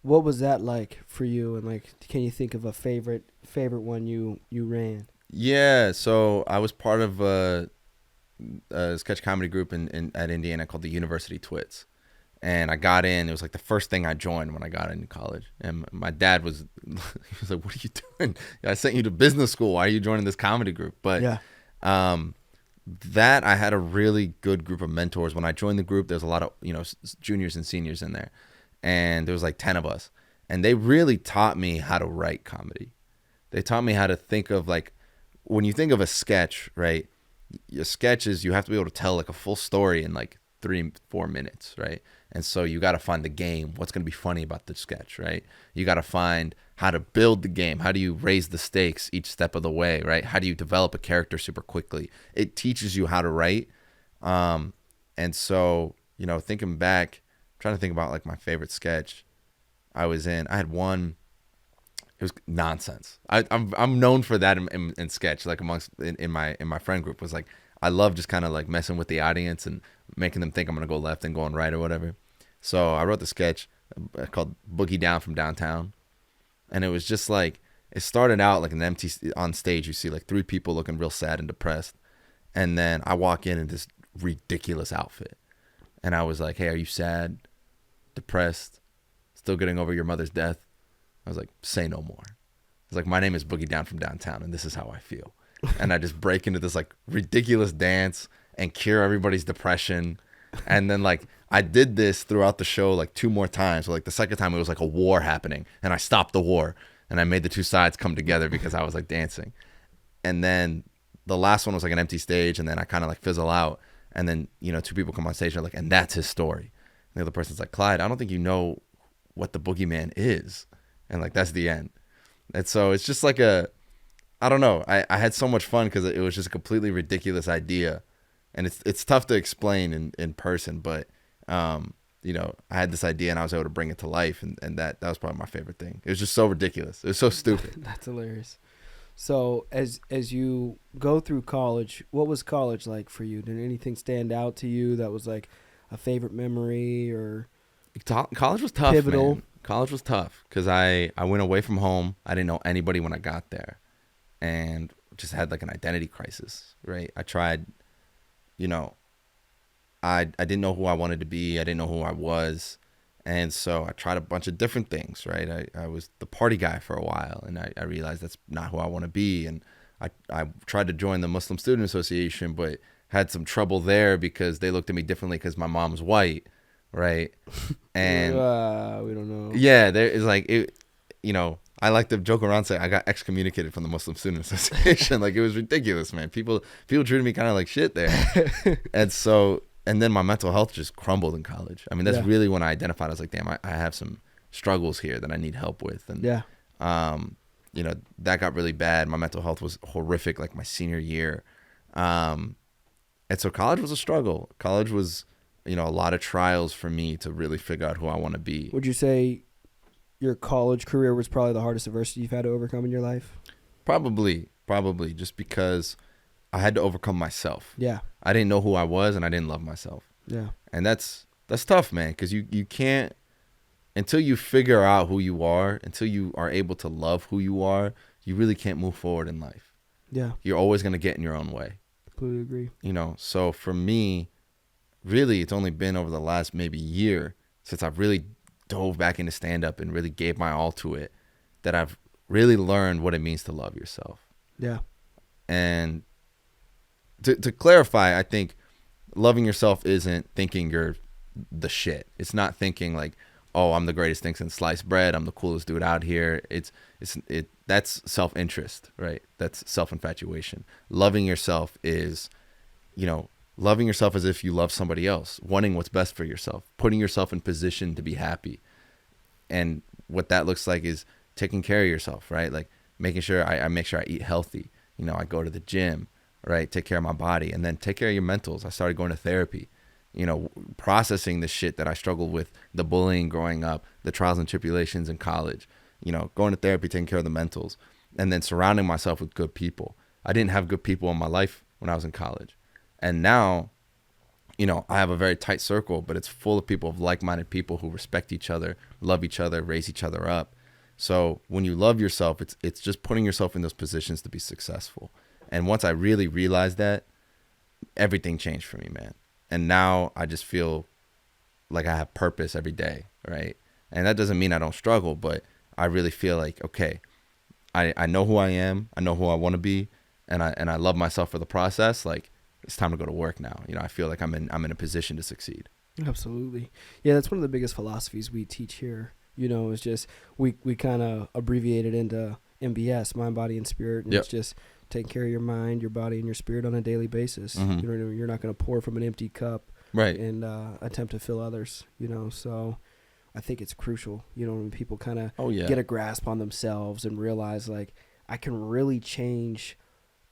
A: what was that like for you? And like, can you think of a favorite one you ran?
B: Yeah, so I was part of a sketch comedy group at Indiana called the University Twits. And I got in. It was like the first thing I joined when I got into college. And my dad was, he was like, "What are you doing? I sent you to business school. Why are you joining this comedy group?" But
A: Yeah.
B: that I had a really good group of mentors. When I joined the group, there's a lot of, juniors and seniors in there. And there was like 10 of us. And they really taught me how to write comedy. They taught me how to think of, like, when you think of a sketch, right? Your sketch is, you have to be able to tell like a full story in like 3-4 minutes, right? And so you got to find the game. What's going to be funny about the sketch, right? You got to find how to build the game. How do you raise the stakes each step of the way, right? How do you develop a character super quickly? It teaches you how to write. And so, thinking back, trying to think about like my favorite sketch I was in. I had one. It was nonsense. I'm known for that in sketch, like in my friend group, was like, I love just kind of like messing with the audience and making them think I'm gonna go left and going right or whatever. So I wrote the sketch called Boogie Down from Downtown, and it was just like, it started out like an empty on stage. You see like 3 people looking real sad and depressed, and then I walk in this ridiculous outfit, and I was like, "Hey, are you sad, depressed, still getting over your mother's death?" I was like, "Say no more." I was like, "My name is Boogie Down from Downtown, and this is how I feel." And I just break into this like ridiculous dance and cure everybody's depression. And then like I did this throughout the show like 2 more times. So like the second time it was like a war happening, and I stopped the war and I made the 2 sides come together because I was like dancing. And then the last one was like an empty stage, and then I kind of like fizzle out, and then 2 people come on stage and they're like, "And that's his story." And the other person's like, "Clyde, I don't think you know what the boogeyman is." And like, that's the end. And so it's just like I don't know. I had so much fun because it was just a completely ridiculous idea, and it's tough to explain in person. But I had this idea and I was able to bring it to life, and that was probably my favorite thing. It was just so ridiculous. It was so stupid.
A: That's hilarious. So as you go through college, what was college like for you? Did anything stand out to you that was like a favorite memory or
B: College was tough,
A: pivotal?
B: man. College was tough because I went away from home. I didn't know anybody when I got there, and just had like an identity crisis, right? I tried, I didn't know who I wanted to be. I didn't know who I was. And so I tried a bunch of different things, right? I was the party guy for a while, and I realized that's not who I want to be. And I tried to join the Muslim Student Association, but had some trouble there because they looked at me differently because my mom's white, right? And
A: we don't know.
B: yeah, there is like it, I like to joke around, say I got excommunicated from the Muslim Student Association. Like, it was ridiculous, man. People treated me kind of like shit there. And then my mental health just crumbled in college. I mean, that's really when I identified. I was like, damn, I have some struggles here that I need help with. And that got really bad. My mental health was horrific, like my senior year. And so college was a struggle. College was, a lot of trials for me to really figure out who I want to be.
A: Would you say your college career was probably the hardest adversity you've had to overcome in your life?
B: Probably, just because I had to overcome myself.
A: Yeah.
B: I didn't know who I was, and I didn't love myself.
A: Yeah.
B: And that's tough, man, because you can't, until you figure out who you are, until you are able to love who you are, you really can't move forward in life.
A: Yeah.
B: You're always going to get in your own way.
A: Completely agree.
B: So for me, really, it's only been over the last maybe year since I've really dove back into stand-up and really gave my all to it, that I've really learned what it means to love yourself.
A: Yeah.
B: And to clarify, I think loving yourself isn't thinking you're the shit. It's not thinking like, oh, I'm the greatest thing since sliced bread, I'm the coolest dude out here. That's self-interest, right? That's self-infatuation. Loving yourself is, loving yourself as if you love somebody else, wanting what's best for yourself, putting yourself in position to be happy. And what that looks like is taking care of yourself, right? Like making sure I make sure I eat healthy. I go to the gym, right? Take care of my body, and then take care of your mentals. I started going to therapy, processing the shit that I struggled with, the bullying growing up, the trials and tribulations in college, going to therapy, taking care of the mentals, and then surrounding myself with good people. I didn't have good people in my life when I was in college. And now I have a very tight circle, but it's full of people, of like-minded people who respect each other, love each other, raise each other up. So when you love yourself, it's just putting yourself in those positions to be successful. And once I really realized that, everything changed for me, man. And now I just feel like I have purpose every day, right? And that doesn't mean I don't struggle, but I really feel like, okay, I know who I am, I know who I want to be, and I love myself for the process. Like, it's time to go to work now. I feel like I'm in a position to succeed.
A: Absolutely. Yeah, that's one of the biggest philosophies we teach here. It's just we kind of abbreviate it into MBS, mind, body, and spirit, and It's just taking care of your mind, your body, and your spirit on a daily basis.
B: Mm-hmm.
A: You're not going to pour from an empty cup,
B: right?
A: And attempt to fill others. So I think it's crucial. When people kind of get a grasp on themselves and realize, like, I can really change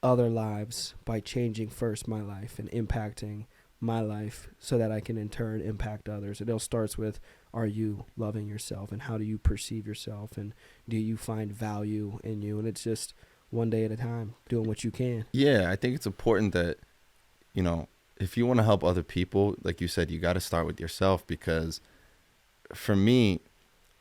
A: other lives by changing first my life and impacting my life, so that I can in turn impact others. It all starts with, are you loving yourself, and how do you perceive yourself, and do you find value in you? And it's just one day at a time, doing what you can.
B: Yeah, I think it's important that, if you want to help other people, like you said, you got to start with yourself, because for me,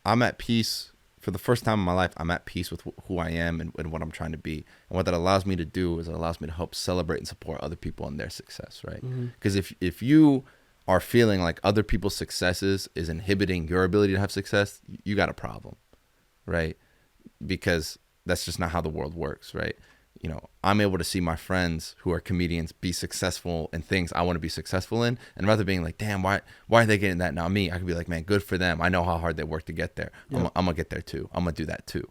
B: I'm at peace. For the first time in my life, I'm at peace with who I am and what I'm trying to be. And what that allows me to do is it allows me to help celebrate and support other people in their success, right? Because if you are feeling like other people's successes is inhibiting your ability to have success, you got a problem, right? Because that's just not how the world works, right? I'm able to see my friends who are comedians be successful in things I want to be successful in, and rather being like, damn, why are they getting that, not me? I could be like, man, good for them. I know how hard they work to get there. I'm gonna get there too. I'm gonna do that too.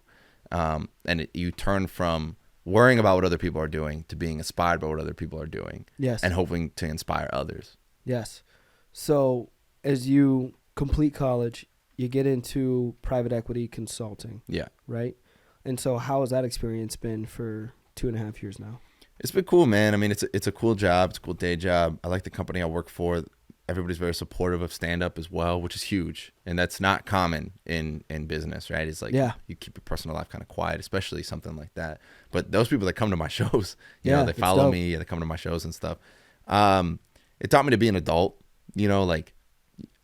B: You turn from worrying about what other people are doing to being inspired by what other people are doing.
A: Yes.
B: And hoping to inspire others.
A: Yes. So as you complete college, you get into private equity consulting.
B: Yeah.
A: Right? And so how has that experience been for 2.5 years now?
B: It's been cool, man. I mean, it's a cool job. It's a cool day job. I like the company I work for. Everybody's very supportive of stand-up as well, which is huge. And that's not common in business, right? It's like you keep your personal life kind of quiet, especially something like that. But those people that come to my shows, they follow me, they come to my shows and stuff. It taught me to be an adult. Like,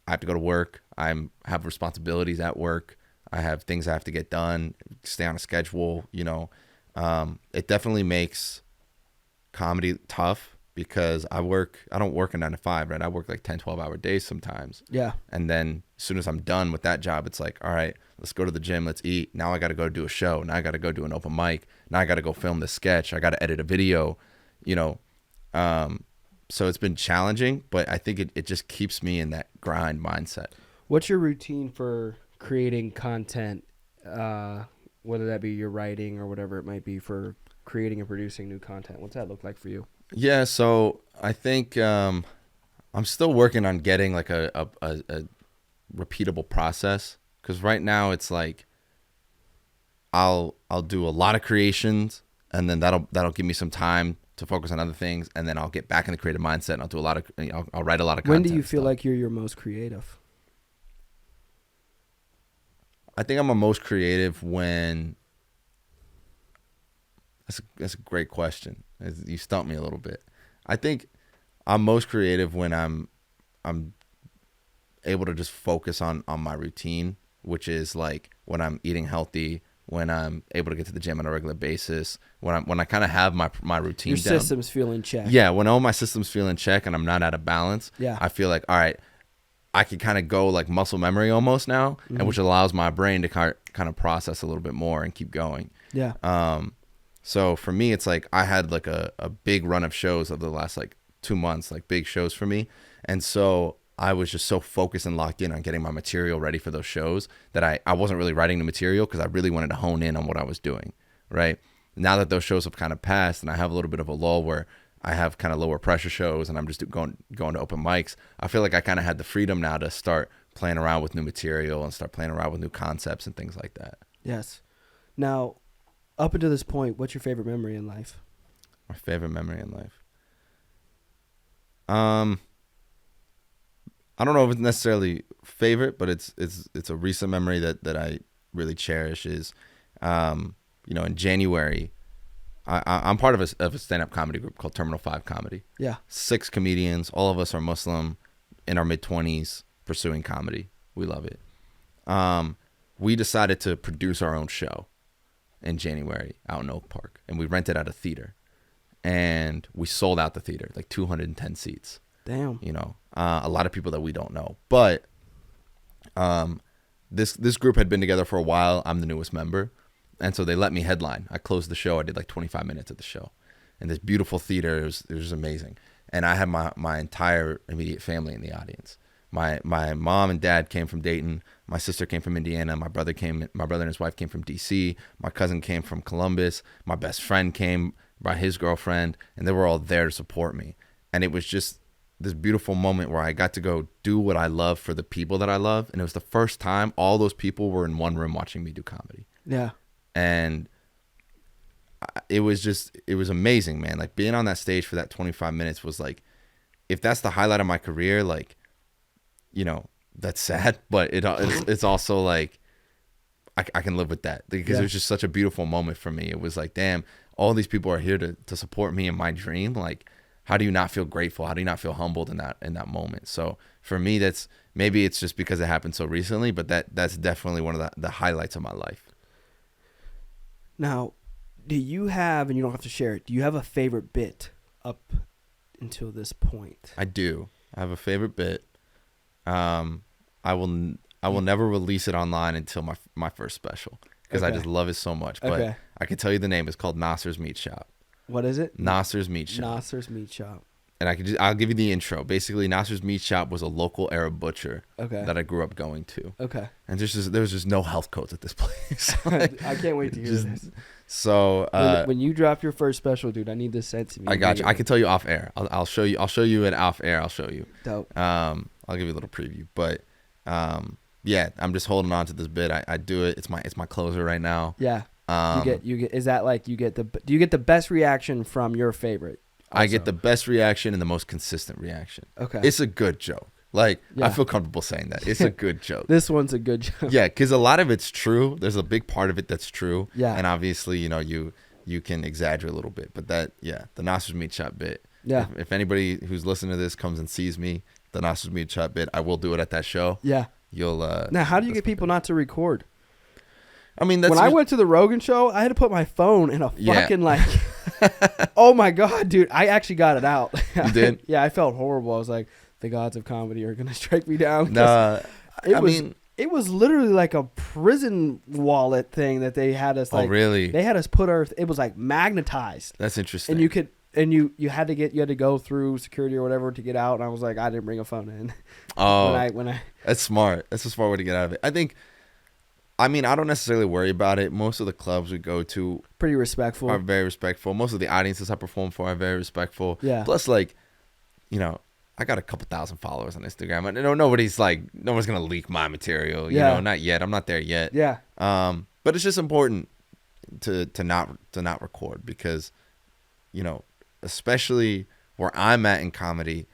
B: I have to go to work. I have responsibilities at work. I have things I have to get done, stay on a schedule, It definitely makes comedy tough because I don't work a 9 to 5, right? I work like 10, 12-hour days sometimes.
A: Yeah.
B: And then as soon as I'm done with that job, it's like, all right, let's go to the gym, let's eat. Now I got to go do a show. Now I got to go do an open mic. Now I got to go film the sketch. I got to edit a video, So it's been challenging, but I think it just keeps me in that grind mindset.
A: What's your routine for creating content, whether that be your writing or whatever it might be, for creating and producing new content? What's that look like for you?
B: Yeah, so I think I'm still working on getting like a repeatable process, because right now it's like I'll do a lot of creations, and then that'll give me some time to focus on other things, and then I'll get back in the creative mindset, and I'll do a lot of I'll write a lot of content.
A: When do you feel like you're your most creative?
B: I think I'm most creative when. That's a great question. You stumped me a little bit. I think I'm most creative when I'm able to just focus on my routine, which is like when I'm eating healthy, when I'm able to get to the gym on a regular basis, when I kind of have my routine down.
A: Your systems feel in check.
B: Yeah, when all my systems feel in check and I'm not out of balance, I feel like, all right, I can kind of go like muscle memory almost now, and which allows my brain to kind of process a little bit more and keep going.
A: Yeah.
B: So for me, it's like I had like a big run of shows over the last like 2 months, like big shows for me. And so I was just so focused and locked in on getting my material ready for those shows that I wasn't really writing the material, because I really wanted to hone in on what I was doing, right? Now that those shows have kind of passed and I have a little bit of a lull where I have kind of lower pressure shows and I'm just going to open mics, I feel like I kind of had the freedom now to start playing around with new material and start playing around with new concepts and things like that.
A: Yes. Now, up until this point, what's your favorite memory in life?
B: My favorite memory in life? I don't know if it's necessarily favorite, but it's a recent memory that I really cherish is, in January, I'm part of a stand-up comedy group called Terminal 5 Comedy.
A: Yeah.
B: 6 comedians. All of us are Muslim, in our mid-20s, pursuing comedy. We love it. We decided to produce our own show in January out in Oak Park, and we rented out a theater, and we sold out the theater, like 210 seats.
A: Damn.
B: You know, a lot of people that we don't know, but this group had been together for a while. I'm the newest member, and so they let me headline. I closed the show. I did like 25 minutes of the show, and this beautiful theater. It was amazing, and I had my entire immediate family in the audience. My mom and dad came from Dayton. My sister came from Indiana. My brother and his wife came from DC. My cousin came from Columbus. My best friend came by his girlfriend, and they were all there to support me. And it was just this beautiful moment where I got to go do what I love for the people that I love. And it was the first time all those people were in one room watching me do comedy.
A: Yeah.
B: And it was amazing, man. Like being on that stage for that 25 minutes was like, if that's the highlight of my career, like, you know, that's sad, but it's also like I can live with that because it was just such a beautiful moment for me. It was like, damn, all these people are here to support me in my dream. Like, how do you not feel grateful? How do you not feel humbled in that moment? So for me, that's maybe it's just because it happened so recently, but that's definitely one of the highlights of my life.
A: Now, do you have, and you don't have to share it, do you have a favorite bit up until this point?
B: I do. I have a favorite bit. I will never release it online until my first special because I just love it so much. But I can tell you the name. It's called Nasser's Meat Shop.
A: What is it?
B: Nasser's Meat Shop.
A: Nasser's Meat Shop.
B: And I'll give you the intro. Basically, Nasser's Meat Shop was a local Arab butcher that I grew up going to. Okay. And there was just no health codes at this place.
A: Like, I can't wait to hear this.
B: So
A: when you drop your first special, dude, I need this sent to me.
B: I got you. I can tell you off air. I'll show you. I'll show you it off air. I'll show you.
A: Dope.
B: I'll give you a little preview, but yeah, I'm just holding on to this bit. I do it. It's my closer right now.
A: Yeah. You get. Is that like do you get the best reaction from your favorite? Also?
B: I get the best reaction and the most consistent reaction.
A: Okay.
B: It's a good joke. Like I feel comfortable saying that. It's a good joke.
A: This one's a good joke.
B: Yeah, because a lot of it's true. There's a big part of it that's true.
A: Yeah.
B: And obviously, you know, you can exaggerate a little bit, but the Nasser's Meat Shop bit.
A: Yeah.
B: If anybody who's listening to this comes and sees me, the Nasser's Meat Shop bit, I will do it at that show.
A: Yeah.
B: You'll
A: now, how do you get people not to record?
B: I mean,
A: when I went to the Rogan show, I had to put my phone in a fucking like. Oh my god, dude! I actually got it out.
B: You did?
A: Yeah, I felt horrible. I was like, the gods of comedy are gonna strike me down.
B: Nah,
A: it was literally like a prison wallet thing that they had us. Like,
B: oh really?
A: They had us put our. It was like magnetized.
B: That's interesting.
A: And you could. And you had to go through security or whatever to get out. And I was like, I didn't bring a phone in.
B: Oh,
A: when I
B: that's smart. That's a smart way to get out of it. I don't necessarily worry about it. Most of the clubs we go to
A: pretty respectful.
B: Are very respectful. Most of the audiences I perform for are very respectful.
A: Yeah.
B: Plus, like, you know, I got a couple thousand followers on Instagram. I know no one's gonna leak my material. You know, not yet. I'm not there yet.
A: Yeah.
B: But it's just important to not record because, you know, especially where I'm at in comedy,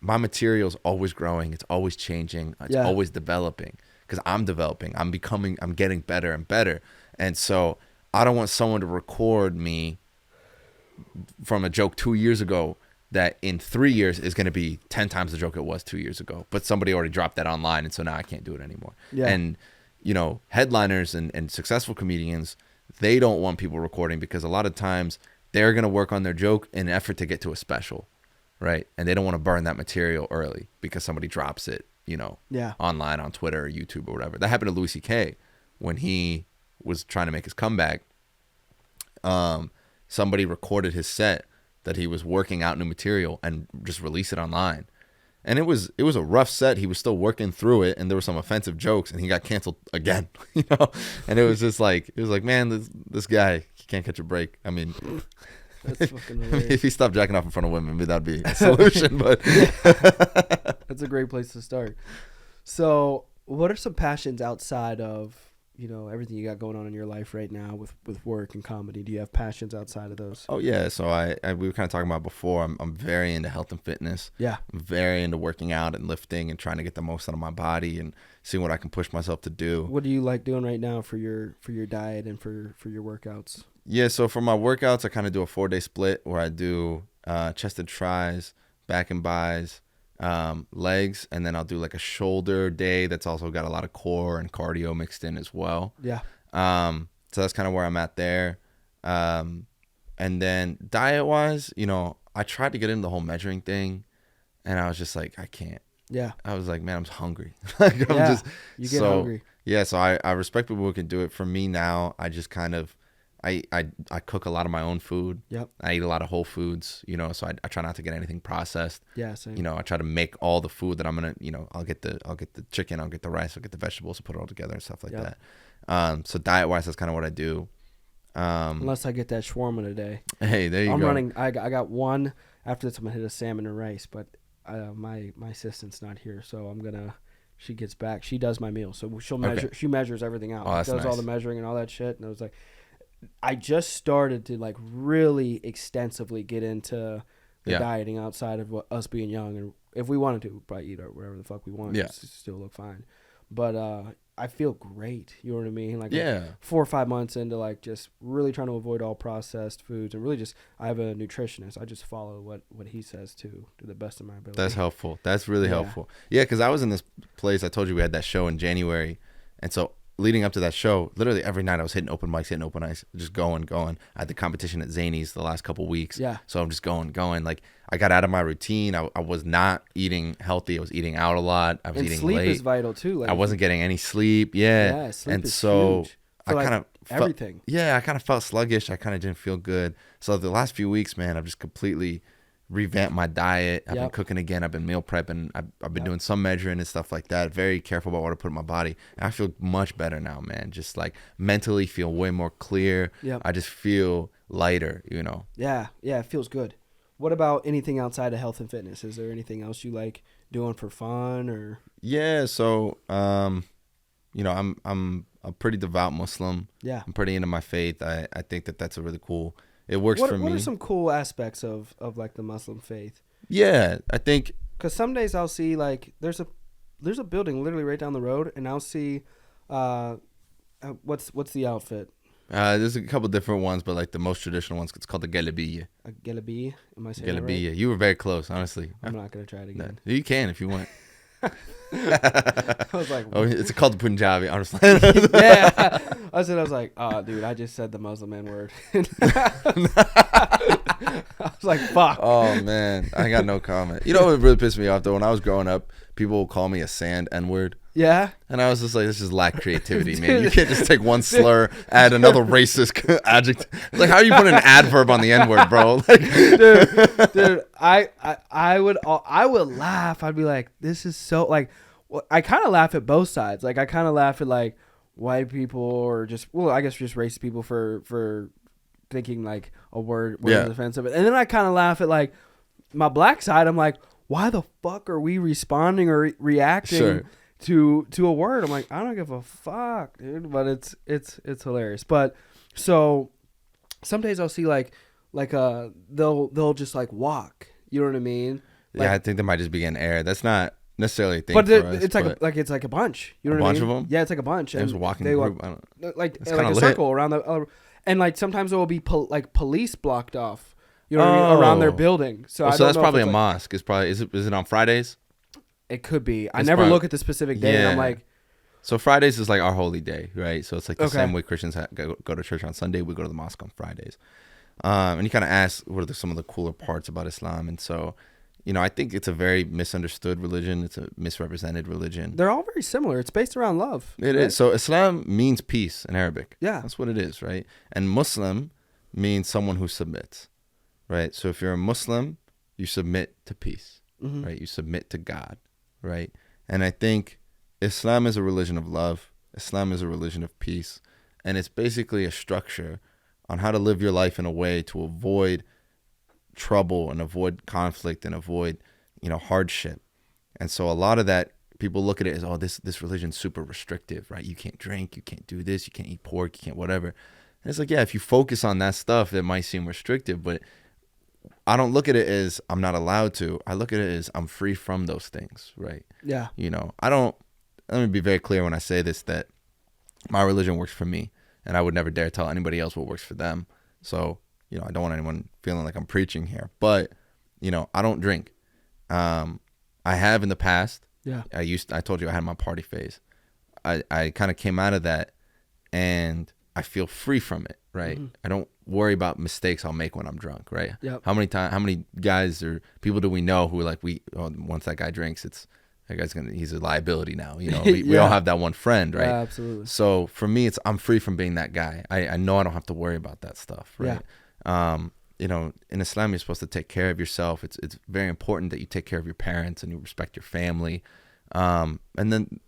B: my material's always growing. It's always changing. It's always developing because I'm developing. I'm getting better and better. And so I don't want someone to record me from a joke 2 years ago that in 3 years is going to be 10 times the joke it was 2 years ago. But somebody already dropped that online, and so now I can't do it anymore. Yeah. And, you know, headliners and successful comedians, they don't want people recording because a lot of times they're going to work on their joke in an effort to get to a special, right? And they don't want to burn that material early because somebody drops it, you know, online on Twitter or YouTube or whatever. That happened to Louis C.K. when he was trying to make his comeback. Somebody recorded his set that he was working out new material and just released it online. And it was a rough set. He was still working through it, and there were some offensive jokes, and he got canceled again, you know? And it was like, man, this guy, he can't catch a break. I mean,
A: that's fucking hilarious.
B: If he stopped jacking off in front of women, maybe that'd be a solution, but
A: that's a great place to start. So what are some passions outside of, you know, everything you got going on in your life right now with work and comedy? Do you have passions outside of those?
B: Oh yeah. So we were kind of talking about before, I'm very into health and fitness.
A: Yeah.
B: I'm very into working out and lifting and trying to get the most out of my body and seeing what I can push myself to do.
A: What do you like doing right now for your diet and for your workouts?
B: Yeah, so for my workouts, I kind of do a 4-day split where I do chest and tris, back and bis, legs, and then I'll do like a shoulder day that's also got a lot of core and cardio mixed in as well.
A: Yeah.
B: So that's kind of where I'm at there. And then diet-wise, you know, I tried to get into the whole measuring thing, and I was just like, I can't.
A: Yeah.
B: I was like, man, I'm hungry. Like,
A: you get hungry.
B: Yeah, so I respect people who can do it. For me now, I just kind of, I cook a lot of my own food.
A: Yep.
B: I eat a lot of whole foods, you know, so I try not to get anything processed.
A: Yeah, same.
B: You know, I try to make all the food that I'm gonna, you know, I'll get the chicken, I'll get the rice, I'll get the vegetables, and put it all together and stuff like that. So diet wise, that's kind of what I do.
A: Unless I get that shawarma today.
B: Hey, there you go.
A: I got one. After this, I'm gonna hit a salmon and rice, but my assistant's not here, so she gets back. She does my meal, so she'll measure. Okay. She measures everything out.
B: Oh, that's
A: does
B: nice.
A: All the measuring and all that shit. And I was like, I just started to like really extensively get into the dieting outside of us being young, and if we wanted to, we'd probably eat whatever the fuck we want. Yeah, still look fine. But I feel great. You know what I mean? Like 4 or 5 months into like just really trying to avoid all processed foods, and really just I have a nutritionist. I just follow what he says to the best of my ability.
B: That's helpful. That's really helpful. Yeah, because I was in this place. I told you we had that show in January, and so leading up to that show, literally every night I was hitting open mics, just going. I had the competition at Zany's the last couple weeks. Yeah. So I'm just going. Like I got out of my routine. I was not eating healthy. I was eating out a lot. I was eating
A: sleep
B: late.
A: Sleep is vital too. Like,
B: I wasn't getting any sleep. Yeah.
A: Sleep
B: and
A: is
B: so
A: huge.
B: I kind of
A: everything.
B: I kind of felt sluggish. I kind of didn't feel good. So the last few weeks, man, I've just completely revamped my diet. I've been cooking again. I've been meal prepping. I've been doing some measuring and stuff like that. Very careful about what I put in my body. And I feel much better now, man. Just like mentally feel way more clear. Yep. I just feel lighter, you know. Yeah,
A: it feels good. What about anything outside of health and fitness? Is there anything else you like doing for fun or?
B: Yeah, so you know, I'm a pretty devout Muslim. Yeah. I'm pretty into my faith. I think that's a really cool. It works for me.
A: What are some cool aspects of like the Muslim faith?
B: Yeah, I think
A: because some days I'll see like there's a building literally right down the road, and I'll see what's the outfit?
B: There's a couple different ones, but like the most traditional ones, it's called the Dlabik.
A: A Dlabik? Am I saying that right?
B: You were very close, honestly.
A: I'm not gonna try it again.
B: No, you can if you want.
A: I was like,
B: it's called the Punjabi. I'm just like,
A: yeah. I was like, oh, dude, I just said the Muslim N word. I was like, fuck.
B: Oh man, I got no comment. You know what really pissed me off though? When I was growing up, people would call me a sand N word. Yeah. And I was just like, this is lack creativity, man. You can't just take one slur, add another racist adjective. Like, how are you putting an adverb on the N word, bro? Like,
A: dude, I would laugh. I'd be like, this is so like. Well, I kind of laugh at both sides. Like, I kind of laugh at like white people or just I guess just racist people for thinking like a word is offensive, and then I kind of laugh at like my black side. I'm like, why the fuck are we responding or reacting to a word? I'm like, I don't give a fuck, dude. But it's hilarious. But so some days I'll see like they'll just like walk. You know what I mean? Like,
B: I think that might just be an error. That's not necessarily a thing. But
A: it's like a bunch. You know what I mean?
B: A bunch of them.
A: Yeah, it's like a bunch.
B: There's a walking group.
A: I don't, like a circle around the. And like sometimes there will be like police blocked off, you know what I mean, around their building. So
B: that's probably a mosque. It's probably is it on Fridays?
A: It could be. I never look at the specific day. And I'm like,
B: so Fridays is like our holy day, right? So it's like the same way Christians go to church on Sunday. We go to the mosque on Fridays. And you kind of ask what are some of the cooler parts about Islam, and so. You know, I think it's a very misunderstood religion. It's a misrepresented religion.
A: They're all very similar. It's based around love.
B: It is. So Islam means peace in Arabic. Yeah. That's what it is, right? And Muslim means someone who submits, right? So if you're a Muslim, you submit to peace, right? You submit to God, right? And I think Islam is a religion of love. Islam is a religion of peace. And it's basically a structure on how to live your life in a way to avoid trouble and avoid conflict and avoid, hardship. And so a lot of that, people look at it as, this religion's super restrictive, right? You can't drink, you can't do this, you can't eat pork, you can't whatever. And it's like, yeah, if you focus on that stuff, it might seem restrictive, but I don't look at it as I'm not allowed to. I look at it as I'm free from those things, right? Yeah. Let me be very clear when I say this, that my religion works for me, and I would never dare tell anybody else what works for them. So, I don't want anyone feeling like I'm preaching here, but, I don't drink. I have in the past.
A: Yeah.
B: I told you I had my party phase. I kind of came out of that and I feel free from it, right? Mm-hmm. I don't worry about mistakes I'll make when I'm drunk, right?
A: Yep.
B: How many guys or people do we know who are like, once that guy drinks, he's a liability now. We all have that one friend, right?
A: Absolutely.
B: So for me, I'm free from being that guy. I know I don't have to worry about that stuff, right? Yeah. In Islam, you're supposed to take care of yourself. It's very important that you take care of your parents and you respect your family. And then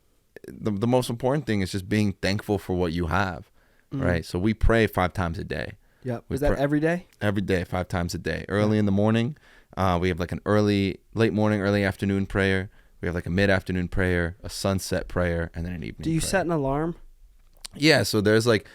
B: the most important thing is just being thankful for what you have, right? So we pray 5 times a day.
A: Yeah. Is that every day?
B: Every day, 5 times a day. Early in the morning, we have like an late morning, early afternoon prayer. We have like a mid-afternoon prayer, a sunset prayer, and then an evening prayer.
A: Do you set an alarm?
B: Yeah, so there's like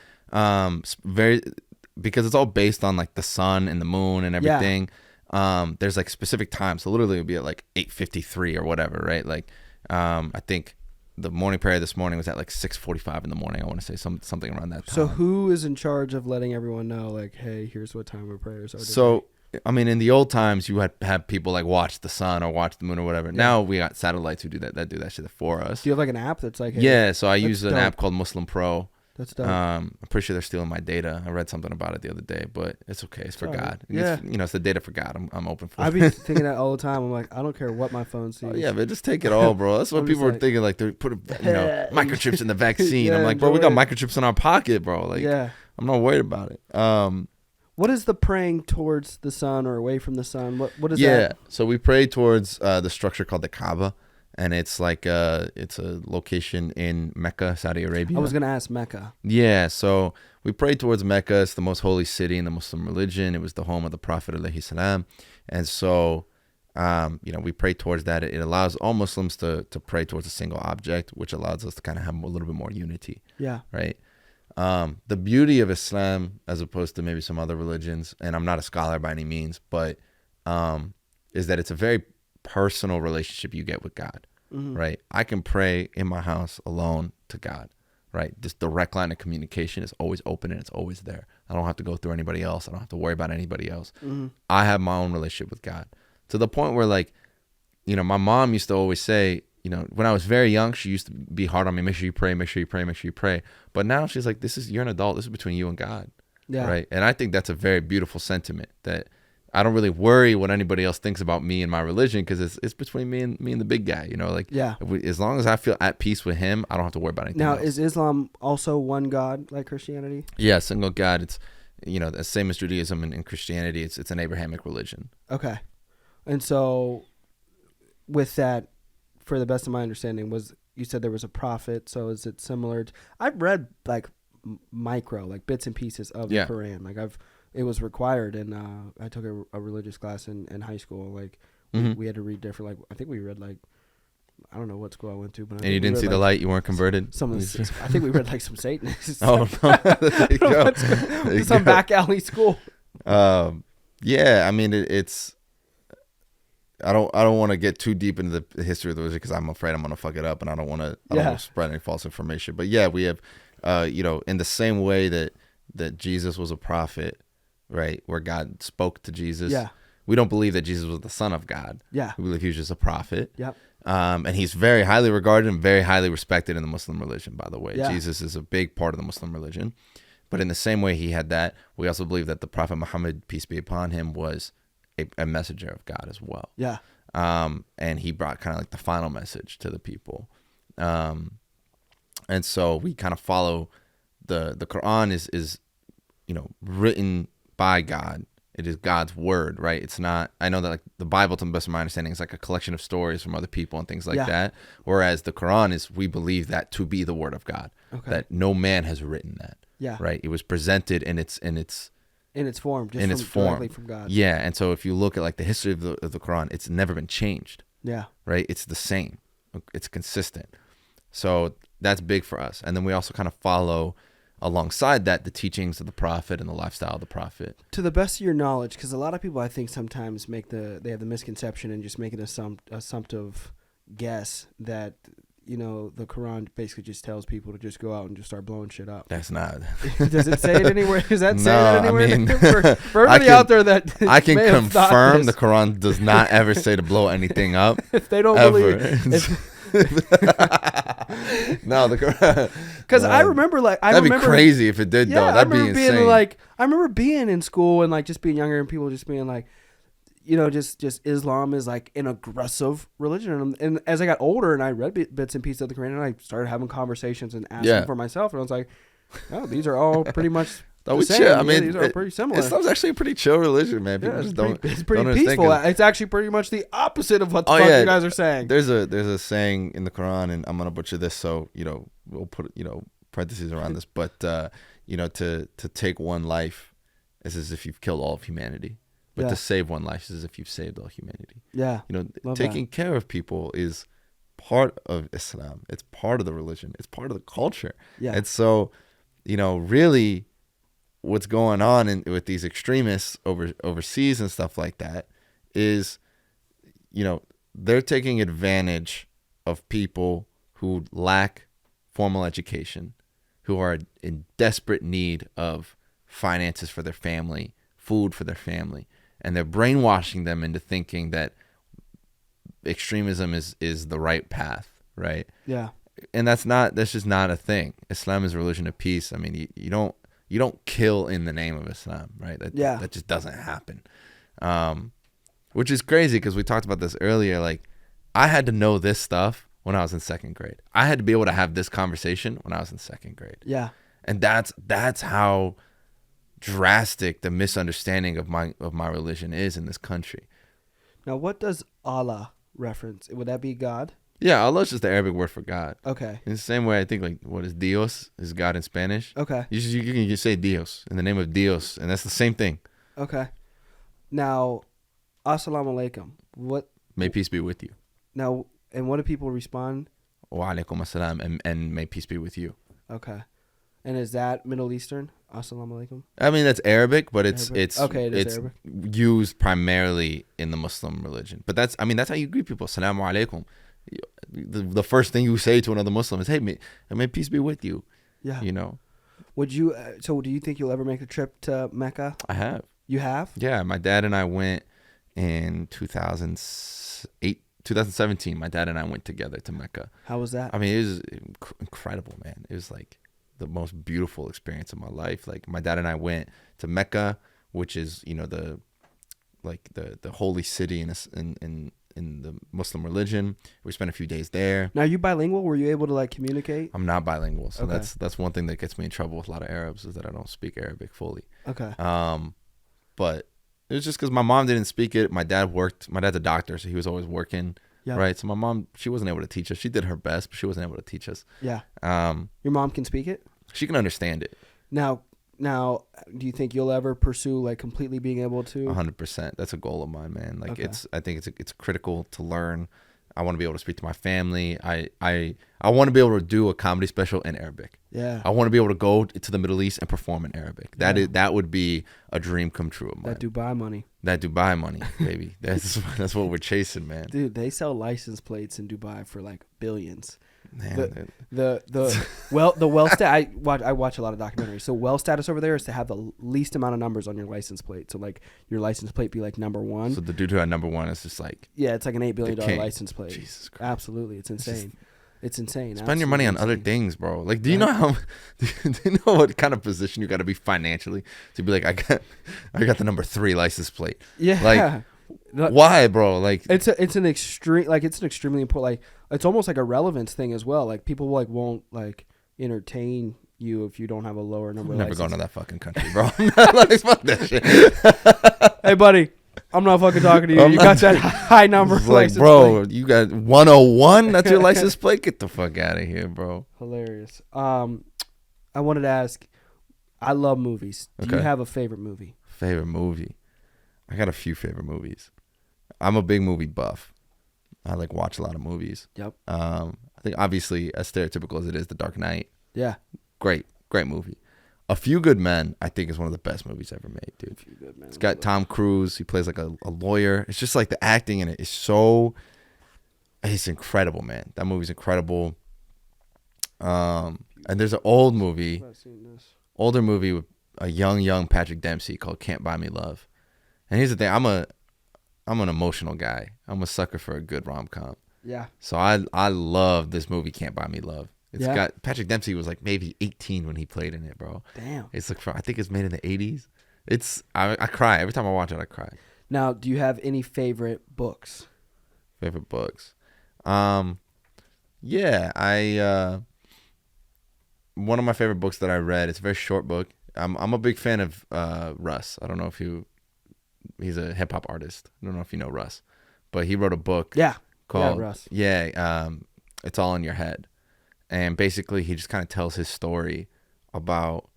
B: because it's all based on like the sun and the moon and everything. Yeah. There's like specific times. So literally it would be at like 8:53 or whatever, right? Like I think the morning prayer this morning was at like 6:45 in the morning. I want to say something around that time.
A: So who is in charge of letting everyone know, like, hey, here's what time our prayers are?
B: So, I mean, in the old times, you had have people like watch the sun or watch the moon or whatever. Yeah. Now we got satellites who do that shit for us.
A: Do you have like an app that's like, hey,
B: yeah, so I use an app called Muslim Pro.
A: That's dope.
B: I'm pretty sure they're stealing my data. I read something about it the other day, but it's okay. It's for God.
A: Yeah.
B: It's the data for God. I'm open for it.
A: I be thinking that all the time. I'm like, I don't care what my phone sees.
B: Oh, yeah, but just take it all, bro. That's what people are thinking. Like, they put microchips in the vaccine. I'm like, bro, we got microchips in our pocket, bro. Like, I'm not worried about it.
A: What is the praying towards the sun or away from the sun? What is that?
B: Yeah, so we pray towards the structure called the Kaaba. And it's like it's a location in Mecca, Saudi Arabia.
A: I was going to ask Mecca.
B: Yeah, so we pray towards Mecca. It's the most holy city in the Muslim religion. It was the home of the Prophet alayhi salam. And so, we pray towards that. It allows all Muslims to pray towards a single object, which allows us to kind of have a little bit more unity.
A: Yeah.
B: Right? The beauty of Islam, as opposed to maybe some other religions, and I'm not a scholar by any means, but is that it's a very personal relationship you get with God, right? I can pray in my house alone to God, right? This direct line of communication is always open and it's always there. I don't have to go through anybody else. I don't have to worry about anybody else. I have my own relationship with God to the point where, like, my mom used to always say, when I was very young, she used to be hard on me. Make sure you pray, make sure you pray, make sure you pray. But now she's like, you're an adult. This is between you and God. Yeah. Right. And I think that's a very beautiful sentiment, that I don't really worry what anybody else thinks about me and my religion, because it's between me and the big guy, as long as I feel at peace with him, I don't have to worry about anything else.
A: Now, is Islam also one God like Christianity?
B: Yeah, single God. It's, the same as Judaism and Christianity. It's an Abrahamic religion.
A: Okay. And so with that, for the best of my understanding, you said there was a prophet. So is it similar I've read like bits and pieces of the Quran. Like it was required, and I took a religious class in high school. Like we had to read different. Like I think we read like, I don't know what school I went to, but
B: and you didn't see the light. You weren't converted.
A: I think we read like some Satanists.
B: Oh no! There you go.
A: Some back alley school.
B: Yeah, I mean it's. I don't want to get too deep into the history of the religion because I'm afraid I'm gonna fuck it up, and I don't want to spread any false information. But yeah, we have, in the same way that Jesus was a prophet. Right, where God spoke to Jesus. Yeah, we don't believe that Jesus was the Son of God. Yeah, we believe he was just a prophet. Yep. And he's very highly regarded and very highly respected in the Muslim religion. By the way, Jesus is a big part of the Muslim religion. But in the same way he had that, we also believe that the Prophet Muhammad, peace be upon him, was a messenger of God as well. Yeah. And he brought kind of like the final message to the people. And so we kind of follow the Quran is written by God. It is God's word, right? It's not, I know that like the Bible, to the best of my understanding, is like a collection of stories from other people and things like that. Whereas the Quran we believe that to be the word of God. Okay. That no man has written that. Yeah. Right. It was presented in its
A: form, directly from God.
B: Yeah. And so if you look at like the history of the Quran, it's never been changed. Yeah. Right. It's the same. It's consistent. So that's big for us. And then we also kind of follow alongside that the teachings of the prophet and the lifestyle of the prophet.
A: To the best of your knowledge, because a lot of people I think sometimes they have the misconception and just make an assumptive guess that the Quran basically just tells people to just go out and just start blowing shit up.
B: That's not.
A: Does it say it anywhere? Does that say
B: No,
A: it anywhere?
B: I mean,
A: for everybody out there that
B: I can
A: may have thought
B: confirm
A: this,
B: the Quran does not ever say to blow anything up.
A: if they don't
B: ever.
A: believe.
B: No, the Quran.
A: Because I remember,
B: that'd be crazy if it did, though. That'd be insane.
A: I remember being in school and just being younger and people just being like, just Islam is like an aggressive religion. And as I got older and I read bits and pieces of the Quran and I started having conversations and asking for myself, and I was like, oh, these are all pretty much the same.
B: Chill. I mean,
A: these are pretty similar.
B: Islam's actually a pretty chill religion, man. People
A: it's pretty peaceful. It's actually pretty much the opposite of what the fuck you guys are saying.
B: There's a saying in the Quran, and I'm gonna butcher this, so we'll put parentheses around this, but to take one life is as if you've killed all of humanity. But to save one life is as if you've saved all humanity.
A: Yeah.
B: Taking care of people is part of Islam. It's part of the religion. It's part of the culture.
A: Yeah.
B: And so, really what's going on with these extremists overseas and stuff like that is, they're taking advantage of people who lack formal education, who are in desperate need of finances for their family, food for their family. And they're brainwashing them into thinking that extremism is the right path, right?
A: Yeah.
B: And that's just not a thing. Islam is a religion of peace. I mean, you don't kill in the name of Islam, right? That just doesn't happen. Which is crazy because we talked about this earlier. Like, I had to know this stuff when I was in second grade. I had to be able to have this conversation when I was in second grade.
A: Yeah.
B: And that's how drastic the misunderstanding of my religion is in this country.
A: Now, what does Allah reference? Would that be God?
B: Yeah, Allah is just the Arabic word for God.
A: Okay.
B: In the same way, I think what is Dios is God in Spanish.
A: Okay.
B: You can just say Dios in the name of Dios, and that's the same thing.
A: Okay. Now, Assalamu alaikum. What?
B: May peace be with you.
A: Now, and what do people respond?
B: Wa alaikum assalam, and may peace be with you.
A: Okay. And is that Middle Eastern? Assalamu alaikum.
B: I mean, that's Arabic, but it's
A: Arabic.
B: used primarily in the Muslim religion. But that's how you greet people. Assalamu alaikum. The first thing you say to another Muslim is, "Hey, may peace be with you."
A: Yeah.
B: Would
A: you? So, do you think you'll ever make a trip to Mecca?
B: I have.
A: You have?
B: Yeah, my dad and I went in 2017. My dad and I went together to Mecca.
A: How was that?
B: I mean, it was incredible, man. It was like the most beautiful experience of my life. Like, my dad and I went to Mecca, which is the holy city in the Muslim religion. We spent a few days there.
A: Now, are you bilingual? Were you able to communicate?
B: I'm not bilingual, so
A: okay.
B: that's one thing that gets me in trouble with a lot of Arabs, is that I don't speak Arabic fully.
A: Okay.
B: But it was just because my mom didn't speak it. My dad worked. My dad's a doctor, so he was always working. Yep. Right. So my mom, she wasn't able to teach us. She did her best, but she wasn't able to teach us.
A: Yeah. Your mom can speak it?
B: She can understand it.
A: Now, do you think you'll ever pursue completely being able to?
B: 100%. That's a goal of mine, man.
A: Okay.
B: I think it's critical to learn. I want to be able to speak to my family. I want to be able to do a comedy special in Arabic.
A: Yeah.
B: I want to be able to go to the Middle East and perform in Arabic. That would be a dream come true of mine.
A: That Dubai money,
B: baby. That's what we're chasing, man.
A: Dude, they sell license plates in Dubai for billions.
B: Man,
A: the well stat. I watch a lot of documentaries. So well status over there is to have the least amount of numbers on your license plate. So your license plate be number one.
B: So the dude who had number one is just
A: it's like an $8 billion license plate.
B: Jesus Christ.
A: Absolutely, it's insane. It's insane.
B: Spend your money on other things, bro. Do you know do you know what kind of position you got to be financially to be I got the number 3 license plate?
A: Yeah.
B: Why, bro?
A: It's an extremely important. It's almost like a relevance thing as well. People won't entertain you if you don't have a lower number.
B: I'm never
A: license.
B: going to that fucking country, bro. Fuck that
A: shit. Hey, buddy. I'm not fucking talking to you. You got that high number license
B: bro,
A: plate.
B: You got 101? That's your license plate? Get the fuck out of here, bro.
A: Hilarious. I wanted to ask, I love movies. Do you have a favorite movie?
B: Favorite movie? I got a few favorite movies. I'm a big movie buff. I watch a lot of movies.
A: Yep.
B: I think obviously, as stereotypical as it is, The Dark Knight.
A: Yeah.
B: Great movie. A Few Good Men, I think, is one of the best movies ever made, dude.
A: A Few Good Men.
B: It's got Tom Cruise. He plays a lawyer. It's just the acting in it is so. It's incredible, man. That movie's incredible. And there's an older movie with a young Patrick Dempsey called Can't Buy Me Love. And here's the thing, I'm an emotional guy. I'm a sucker for a good rom-com.
A: Yeah.
B: So I love this movie Can't Buy Me Love. It's got Patrick Dempsey was like maybe 18 when he played in it, bro.
A: Damn.
B: It's like I think it's made in the 80s. I cry every time I watch it. I cry.
A: Now, do you have any favorite books?
B: Favorite books? Yeah, one of my favorite books that I read. It's a very short book. I'm a big fan of Russ. I don't know if he's a hip hop artist. I don't know if you know Russ, but he wrote a book.
A: Yeah.
B: Called
A: Russ.
B: It's All in Your Head, and basically he just kind of tells his story about,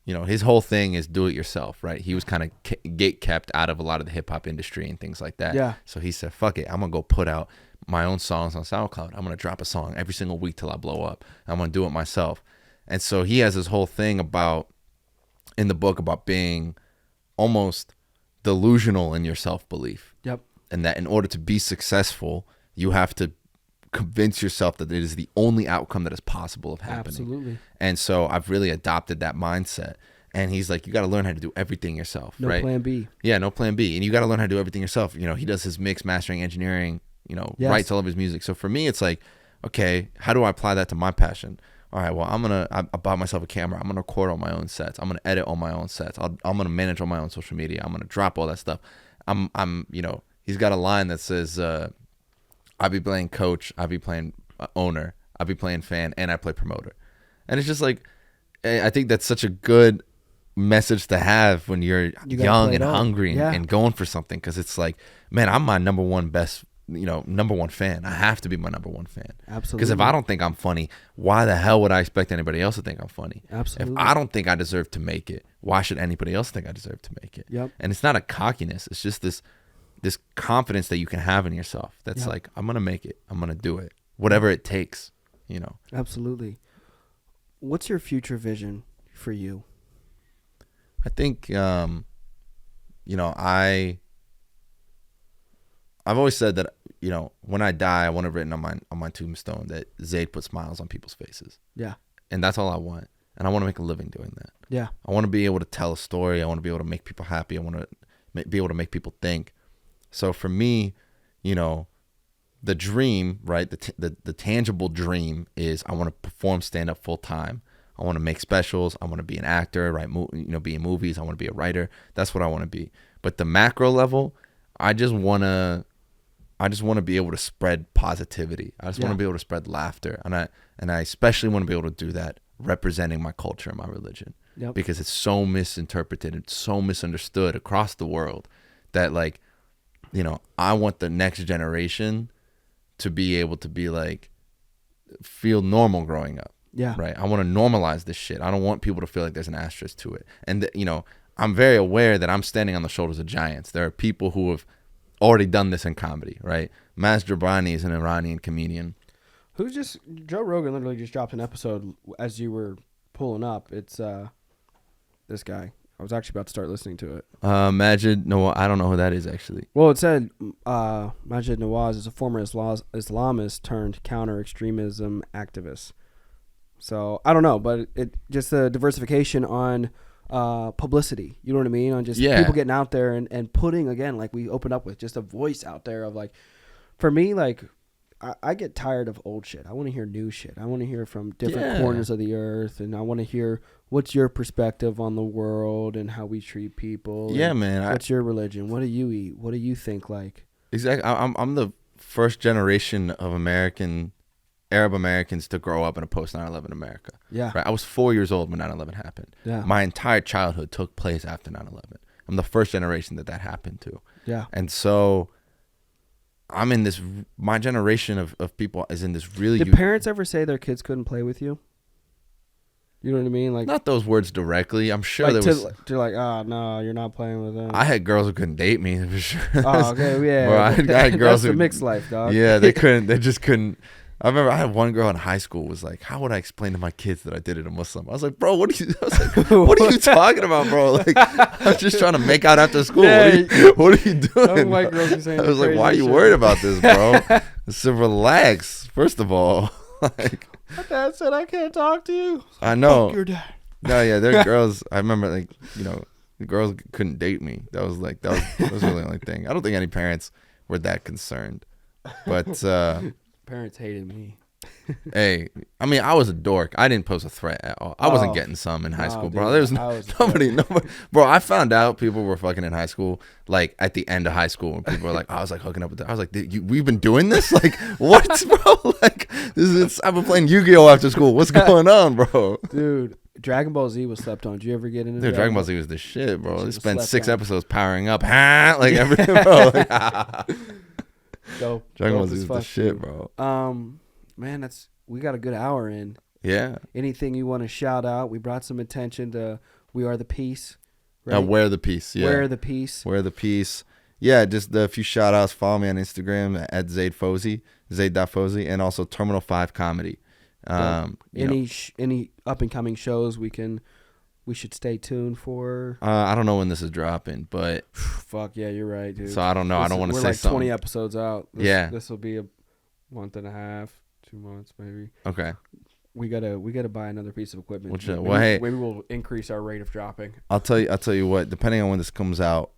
B: his whole thing is do it yourself, right? He was kind of gate kept out of a lot of the hip hop industry and things like that.
A: Yeah.
B: So he said, "Fuck it, I'm gonna go put out my own songs on SoundCloud. I'm gonna drop a song every single week till I blow up. I'm gonna do it myself." And so he has this whole thing in the book about being almost delusional in your self-belief.
A: Yep.
B: And that in order to be successful, you have to convince yourself that it is the only outcome that is possible of happening.
A: Absolutely.
B: And so I've really adopted that mindset. And he's like, you got to learn how to do everything yourself.
A: No
B: right?
A: plan B.
B: Yeah, no plan B. And you got to learn how to do everything yourself. He does his mix, mastering, engineering,
A: Yes.
B: writes all of his music. So for me, it's like, okay, how do I apply that to my passion? All right, well, I bought myself a camera. I'm going to record all my own sets. I'm going to edit all my own sets. I'm going to manage all my own social media. I'm going to drop all that stuff. He's got a line that says, I be playing coach, I be playing owner, I be playing fan, and I play promoter. And it's just like, I think that's such a good message to have when you're young and hungry and going for something. Because it's like, man, I'm my number one fan. I have to be my number one fan.
A: Absolutely.
B: Because if I don't think I'm funny, why the hell would I expect anybody else to think I'm funny?
A: Absolutely.
B: If I don't think I deserve to make it, why should anybody else think I deserve to make it?
A: Yep.
B: And it's not a cockiness. It's just this confidence that you can have in yourself. That's like, I'm going to make it. I'm going to do it. Whatever it takes,
A: Absolutely. What's your future vision for you?
B: I think, I've always said that, when I die, I want it written on my tombstone that Zaid put smiles on people's faces. Yeah. And that's all I want. And I want to make a living doing that. Yeah. I want to be able to tell a story. I want to be able to make people happy. I want to be able to make people think. So for me, the dream, right? The tangible dream is I want to perform stand up full time. I want to make specials. I want to be an actor, right? Be in movies. I want to be a writer. That's what I want to be. But the macro level, I just want to be able to spread positivity. I just want to be able to spread laughter. And I especially want to be able to do that representing my culture and my religion. Yep. Because it's so misinterpreted and so misunderstood across the world that I want the next generation to be able to be feel normal growing up. Yeah. Right. I want to normalize this shit. I don't want people to feel like there's an asterisk to it. And I'm very aware that I'm standing on the shoulders of giants. There are people who have already done this in comedy, right? Maz Jobrani is an Iranian comedian.
A: Joe Rogan literally just dropped an episode as you were pulling up. It's this guy. I was actually about to start listening to it.
B: Majid Nawaz. I don't know who that is actually.
A: Well, it said Majid Nawaz is a former Islamist turned counter-extremism activist. So I don't know, but it just a diversification on publicity. You know what I mean? On just people getting out there and putting, again, like we opened up with, just a voice out there of for me, I get tired of old shit. I want to hear new shit. I want to hear from different corners of the earth, and I want to hear what's your perspective on the world and how we treat people.
B: Yeah, man.
A: What's your religion? What do you eat? What do you think like?
B: Exactly. I'm the first generation of Arab Americans to grow up in a post 9/11 America. Yeah. Right. I was 4 years old when 9/11 happened. Yeah. My entire childhood took place after 9/11. I'm the first generation that happened to. Yeah. And so I'm in this, my generation of people is in this really.
A: Did parents ever say their kids couldn't play with you? You know what I mean?
B: Not those words directly. I'm sure there was.
A: Oh no, you're not playing with them.
B: I had girls who couldn't date me for sure.
A: Oh, okay, yeah.
B: I had girls
A: That's the mixed life, dog.
B: Yeah, they couldn't. They just couldn't. I remember I had one girl in high school was like, how would I explain to my kids that I did it a Muslim? I was like, bro, what are you talking about, bro? I'm just trying to make out after school. Yeah, what are you doing?
A: White girls are saying
B: I was like, why are you worried about this, bro? So relax. First of all, like,
A: my dad said I can't talk to you.
B: I know.
A: Fuck your dad.
B: No, yeah, there are girls. I remember, like, you know, the girls couldn't date me. That was really the only thing. I don't think any parents were that concerned. But
A: parents hated me.
B: Hey, I mean, I was a dork. I didn't pose a threat at all. I wasn't getting some in high school, bro. There was nobody. Bro, I found out people were fucking in high school, like at the end of high school, and people were like, I was like hooking up with them. I was like, we've been doing this? Like, what, bro? Like, I've been playing Yu-Gi-Oh after school. What's going on, bro?
A: Dude, Dragon Ball Z was slept on. Did you ever get into
B: Dude, Dragon Ball Z was the shit, bro. They spent 6
A: on.
B: episodes powering up, like everything, bro. Like,
A: dope.
B: Dragon Ball Z was the shit, bro.
A: Man, we got a good hour in.
B: Yeah.
A: Anything you want to shout out? We brought some attention to We Are the Peace. Right?
B: Wear the Peace. Yeah.
A: Wear the Peace.
B: Wear the Peace. Yeah, just a few shout outs. Follow me on Instagram at Zaid Fouzi, Zaid.Fouzi, and also Terminal 5 Comedy.
A: Any up and coming shows we should stay tuned for?
B: I don't know when this is dropping, but
A: fuck yeah, you're right, dude.
B: So I don't know. I don't want to say
A: like
B: something.
A: 20 episodes out. This will be a month and a half, 2 months maybe.
B: Okay.
A: We gotta buy another piece of equipment.
B: Maybe
A: we'll increase our rate of dropping.
B: I'll tell you what. Depending on when this comes out,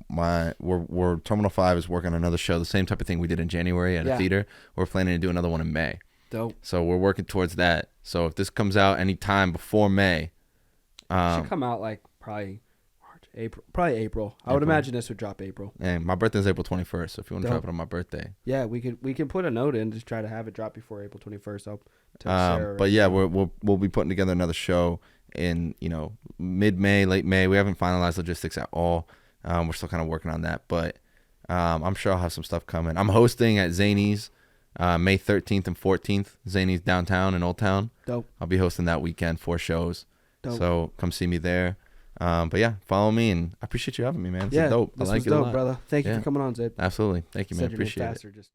B: we're Terminal 5 is working on another show, the same type of thing we did in January at a theater. We're planning to do another one in May.
A: Dope.
B: So we're working towards that. So if this comes out any time before May,
A: it should come out like probably April. I would imagine this would drop April.
B: And my birthday's April 21st. So if you want to drop it on my birthday,
A: yeah, we can put a note in, just try to have it drop before April 21st. I'll tell Sarah.
B: But yeah, we'll be putting together another show in mid-May, late May. We haven't finalized logistics at all. We're still kind of working on that, but I'm sure I'll have some stuff coming. I'm hosting at Zany's May 13th and 14th. Zany's downtown in Old Town.
A: Dope.
B: I'll be hosting that weekend, 4 shows.
A: Dope.
B: So come see me there. But yeah, follow me, and I appreciate you having me, man.
A: This
B: dope.
A: This
B: I like
A: was
B: it
A: dope,
B: a lot.
A: brother. Thank you for coming on, Zaid.
B: Absolutely. Thank you, man. Appreciate it.
A: Just